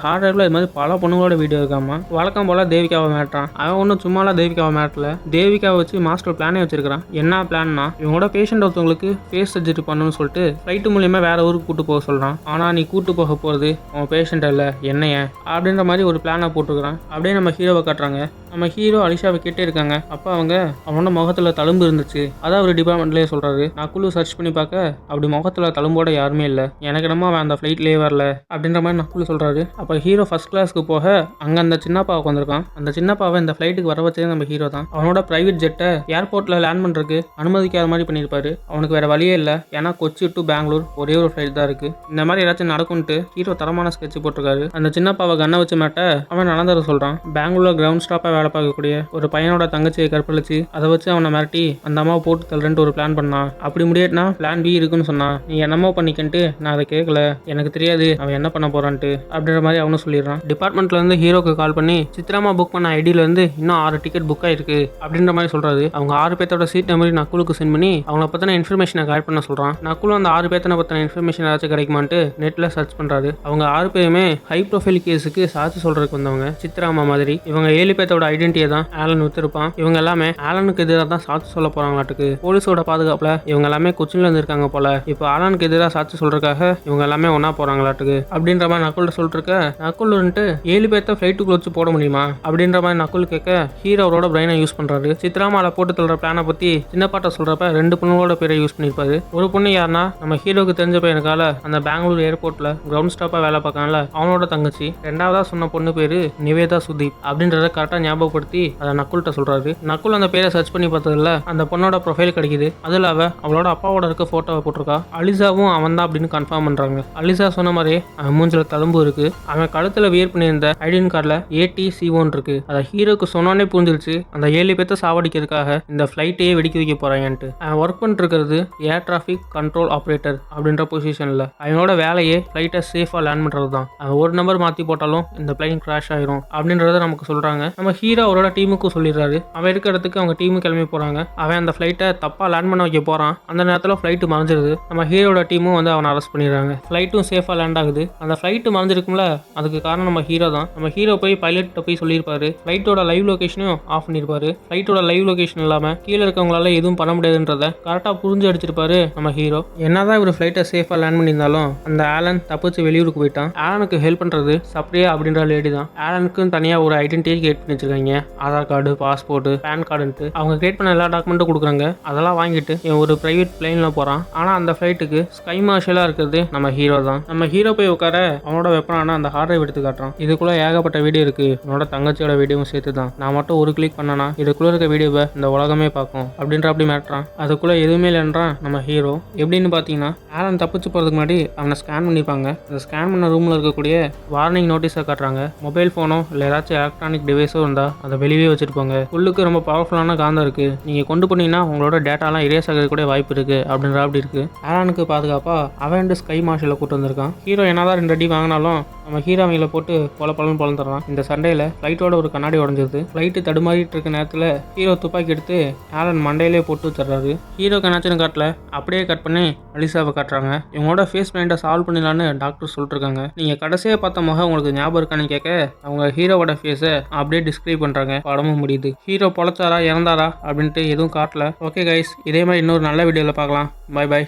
ஹார்ட் டிரைவ்ல இது மாதிரி பல பொண்ணுங்களோட வீடியோ இருக்காமா. வழக்கம் போல தேவிகாவை மிரட்டுறான். அவன் ஒன்றும் சும்மாலாம் தேவிகாவை மிரட்டல. தேவிகாவை வச்சு மாஸ்டர் பிளானே வச்சிருக்கான். என்ன பிளான்னா இவங்களோட பேஷண்ட் ஒருத்தவங்களுக்கு ஃபேஸ் சர்ஜரி பண்ணணும்னு சொல்லிட்டு ஃப்ளைட்டு மூலியமா வேற ஊருக்கு கூட்டு போக சொல்றான். ஆனா நீ கூட்டு போக போறது உன் பேஷண்ட் இல்ல என்னைய அப்படின்ற மாதிரி ஒரு பிளானை போட்டுக்கிறான். அப்படியே நம்ம ஹீரோவை காட்டுறாங்க. நம்ம ஹீரோ அலிஷாவை கேட்டே இருக்காங்க. அப்போ அவங்க அவனோட முகத்துல தழும்பு இருந்துச்சு, அதான் அவர் டிபார்ட்மெண்ட்லேயே சொல்றாரு. நக்குலு சர்ச் பண்ணி பார்க்க அப்படி முகத்துல தழும்போட யாருமே இல்லை, எனக்கு என்னமோ அவன் அந்த ஃப்ளைட்லேயே வரல அப்படின்ற மாதிரி நக்குலு சொல்றாரு. அப்போ ஹீரோ ஃபர்ஸ்ட் கிளாஸ்க்கு போக அங்கே அந்த சின்னப்பா உட்காந்துருக்கான். அந்த சின்னப்பாவை இந்த ஃப்ளைட்டுக்கு வர வச்சதே நம்ம ஹீரோ தான். அவனோட பிரைவேட் ஜெட்டை ஏர்போர்ட்டில் லேண்ட் பண்ணுறதுக்கு அனுமதிக்காத மாதிரி பண்ணியிருப்பாரு. அவனுக்கு வேற வழியே இல்லை, ஏன்னா கொச்சி டு பெங்களூர் ஒரே ஒரு ஃப்ளைட் தான் இருக்கு. இந்த மாதிரி ஏதாச்சும் நடக்கும்ட்டு ஹீரோ தரமான ஸ்கெட்ச் போட்டிருக்காரு. அந்த சின்னப்பாவை கண்ணை வச்சு மாட்ட அவன் நடந்ததை சொல்றான். பெங்களூர்ல கிரவுண்ட் ஸ்டாப்பா வேலை பார்க்கக்கூடிய ஒரு பையனோட தங்கச்சியை கற்பழிச்சு அதை வச்சு அவனை மிரட்டி அந்த அம்மாவை போட்டு தள்ளுறேன்ட்டு ஒரு பிளான் பண்ணான். அப்படி முடியாட்டினா பிளான் பி இருக்குன்னு சொன்னான். நீ என்னமோ பண்ணிக்கிட்டு நான் அதை கேட்கல, எனக்கு தெரியாது அவன் என்ன பண்ண போறான்ட்டு அப்படின்ற மாதிரி அவனும் சொல்லிடுறான். டிபார்ட்மெண்ட்ல இருந்து ஹீரோக்கு கால் பண்ணி சித்ராமா புக் பண்ண ஐடியில இருந்து இன்னும் 6 டிக்கெட் புக் ஆயிருக்கு அப்படின்ற மாதிரி சொல்றாரு. அவங்க 6 பேர்த்தோட சீட் நம்பர் நக்குலுக்கு சென்ட் பண்ணி அவங்கள பத்தின இன்ஃபர்மேஷனை கலெக்ட் பண்ண சொல்றான். நக்குலும் அந்த 6 பேர்த்தனை பத்தின இன்ஃபர்மேஷன் ஏதாச்சும் கிடைக்குமான்ட்டு நெட்ல சர்ச் பண்றாரு. அவங்க 6 பேருமே ஹை ப்ரொஃபைல் கேஸுக்கு சாட்சி சொல்றதுக்கு வந்தவங்க. சித்ராமா மாதிரி இவங்க 7 பேர்த்தோட ஐடென்டிட்டியை தான் ஆலன் வித்திருப்பான். இவங்க எல்லாமே ஆலனுக்கு எதிராக தான் சாட்சி சொல்ல போறாங்களாட்டுக்கு. போலீஸோட பாதுகாப்புல இவங்க எல்லாமே கொச்சின்ல இருந்திருக்காங்க போல. இப்போ ஆலனுக்கு எதிராக சாட்சி சொல்றதுக்காக இவங்க எல்லாமே ஒன்னா போறாங்களாட்டுக்கு அப்படின்ற மாதிரி நக்குல் சொல்லிட்டு இருக்க. நக்குல் வந்துட்டு 7 பேர்த்த ஃபிளைட்டுக்குள்ள வச்சு போட முடியுமா அப்படின்ற மாதிரி நக்குல் கேட்க ஹீரோ அவரோட பிரைனை யூஸ் பண்றாரு. சித்ராமால போட்டு தள்ளுற பிளானை பத்தி சின்ன பாட்ட சொல்றப்ப 2 பொண்ணுங்களோட பேரை யூஸ் பண்ணிருப்பாரு. ஒரு பொண்ணு யாருன்னா நம்ம ஹீரோக்கு தெரிஞ்ச பையனுக்கால அந்த பெங்களூர் ஏர்போர்ட்ல கிரவுண்ட் ஸ்டாப்பா வேலை பார்க்கல அவனோட தங்கச்சி. 2ஆவதா சொன்ன பொண்ணு பேரு நிவேதா சுதீப் அப்படின்றத கரெக்டா ஞாபகப்படுத்தி அதை நக்குல்கிட்ட சொல்றாரு. நக்குல் அந்த பேரை சர்ச் பண்ணி பார்த்ததுல அந்த பொண்ணோட ப்ரொஃபைல் கிடைக்குது. அதுல அவளோட அப்பாவோட இருக்க போட்டோவை போட்டிருக்கா. அலிசாவும் அவன் தான் அப்படின்னு கன்ஃபார்ம் பண்றாங்க. அலிசா சொன்ன மாதிரி அவன் மூஞ்சில தழும்பு இருக்கு. அவன் கழுத்துல வியர் பண்ணியிருந்த ஐடென்டி கார்டில் ATC1 இருக்கு. அதை ஹீரோக்கு சொன்னோன்னே புரிஞ்சிருச்சு அந்த 7 பேர்த்த சாவடிக்கிறதுக்காக இந்த ஃபிளைட்டையே வெடிக்க வைக்க போறாங்கன்ட்டு. அவன் ஒர்க் பண்ணிட்டு இருக்கிறது ஏர் டிராஃபிக் கண்ட்ரோல் ஆப்ரேட்டர் அப்படின்ற பொசிஷன்ல. அவனோட வேலையே ஃபிளைட்டை சேஃபா லேண்ட் பண்றது தான். அவன் ஒரு நம்பர் மாத்தி போட்டாலும் இந்த பிளைன் கிராஷ் ஆயிரும் அப்படின்றத நமக்கு சொல்றாங்க. நம்ம ஹீரோ அவரோட டீமுக்கும் சொல்லிடுறாரு. அவன் இருக்க இடத்துக்கு அவங்க டீமு கிளம்பி போறாங்க. அவன் அந்த ஃபிளைட்டை தப்பா லேண்ட் பண்ண வைக்க போறான். அந்த நேரத்தில் ஃபிளைட் மறைஞ்சிருது. நம்ம ஹீரோட டீமும் வந்து அவனை அரெஸ்ட் பண்ணிடுறாங்க. ஃபிளைட்டும் சேஃபா லேண்ட் ஆகுது. அந்த ஃபிளைட் மறைஞ்சிருக்கும்ல, அதுக்கு காரணம் நம்ம ஹீரோ தான். நம்ம ஹீரோ போய் பைலட் போய் சொல்லியிருப்பாரு. ஃபிளைட்டோட லைவ் லொகேஷனையும் ஆஃப் பண்ணிருப்பாரு. ஃபிளைட்டோட லைவ் லொகேஷன் இல்லாம கீழே இருக்கவங்களால எதுவும் பண்ண முடியாதுன்றத கரெக்டா புரிஞ்சு அடிச்சிருப்பாரு நம்ம ஹீரோ. என்னதான் இவர் ஃபிளைட்டை சேஃபா லேண்ட் பண்ணியிருந்தாலும் அந்த ஆலன் தப்பிச்சு வெளியூருக்கு போயிட்டான். ஆலனுக்கு ஹெல்ப் பண்றது சப்ரியா அப்படின்ற லேடி தான். ஆலனுக்கும் தனியா ஒரு ஐடென்டிட்டி கிரியேட் பண்ணி வச்சிருக்காங்க. ஆதார் கார்டு, பாஸ்போர்ட், பேன் கார்டுன்ட்டு அவங்க கிரியேட் பண்ண எல்லா டாக்குமெண்ட்டும் கொடுக்குறாங்க. அதெல்லாம் வாங்கிட்டு இவன் ஒரு பிரைவேட் பிளைன்ல போறான். ஆனா அந்த ஃபிளைட்டுக்கு ஸ்கை மார்ஷலா இருக்கிறது நம்ம ஹீரோ தான். நம்ம ஹீரோ போய் உட்கார அவனோட வெப்பனான அந்த ஹார்ட் டிரைவ் எடுத்து காட்டுறான். இதுக்குள்ள ஏகப்பட்ட வீடியோ இருக்கு. உன்னோட தங்கச்சியோட வீடியோவும் சேர்த்து தான். நான் மட்டும் ஒரு கிளிக் பண்ணனா இதுக்குள்ள இருக்க வீடியோவை இந்த உலகமே பார்க்கும் அப்படின்ற அப்படி மாட்டுறான். அதுக்குள்ள எதுவுமே இல்லைன்றான் நம்ம ஹீரோ. எப்படின்னு பாத்தீங்கன்னா ஆலன் தப்பிச்சு போறதுக்கு முன்னாடி அவனை ஸ்கேன் பண்ணிப்பாங்க. அந்த ஸ்கேன் பண்ண ரூம்ல இருக்கக்கூடிய வார்னிங் நோட்டீஸை காட்டுறாங்க. மொபைல் போனோ இல்லை ஏதாச்சும் எலக்ட்ரானிக் டிவைஸோ இருந்தா அதை வெளியே வச்சிருப்பாங்க. உள்ளுக்கு ரொம்ப பவர்ஃபுல்லான காந்தம் இருக்கு. நீங்க கொண்டு போனீங்கன்னா உங்களோட டேட்டாலாம் இரேஸ் ஆகிறது கூட வாய்ப்பு இருக்கு அப்படின்ற அப்படி இருக்கு. ஆலனுக்கு பாதுகாப்பா அவன் ஸ்கை மார்ஷலை கூட்டு வந்திருக்கான். ஹீரோ என்னதான் 2 அடி வாங்கினாலும் நம்ம ஹீரோ அவங்கள போட்டு பலன்னு பொழந்துடுறான். இந்த சண்டையில ஃபிளைட்டோட ஒரு கண்ணாடி உடஞ்சிருது. ஃபிளைட்டு தடுமாறிட்டு இருக்க நேரத்தில் ஹீரோ துப்பாக்கி எடுத்து ஆலன் மண்டையிலே போட்டு வச்சிடறாரு. ஹீரோ கண்ணாச்சுன்னு காட்டல, அப்படியே கட் பண்ணி அலிசாவை காட்டுறாங்க. இவங்களோட ஃபேஸ் பிளைண்டை சால்வ் பண்ணிடலான்னு டாக்டர் சொல்லிட்டு இருக்காங்க. நீங்க கடைசியாக பார்த்த முகம் உங்களுக்கு ஞாபகம் இருக்கான்னு கேட்க அவங்க ஹீரோவோட ஃபேஸை அப்படியே டிஸ்கிரைப் பண்றாங்க. படமும் முடியுது. ஹீரோ பொழைச்சாரா இறந்தாரா அப்படின்ட்டு எதுவும் காட்டல. ஓகே கைஸ், இதே மாதிரி இன்னொரு நல்ல வீடியோவில் பார்க்கலாம். Bye bye.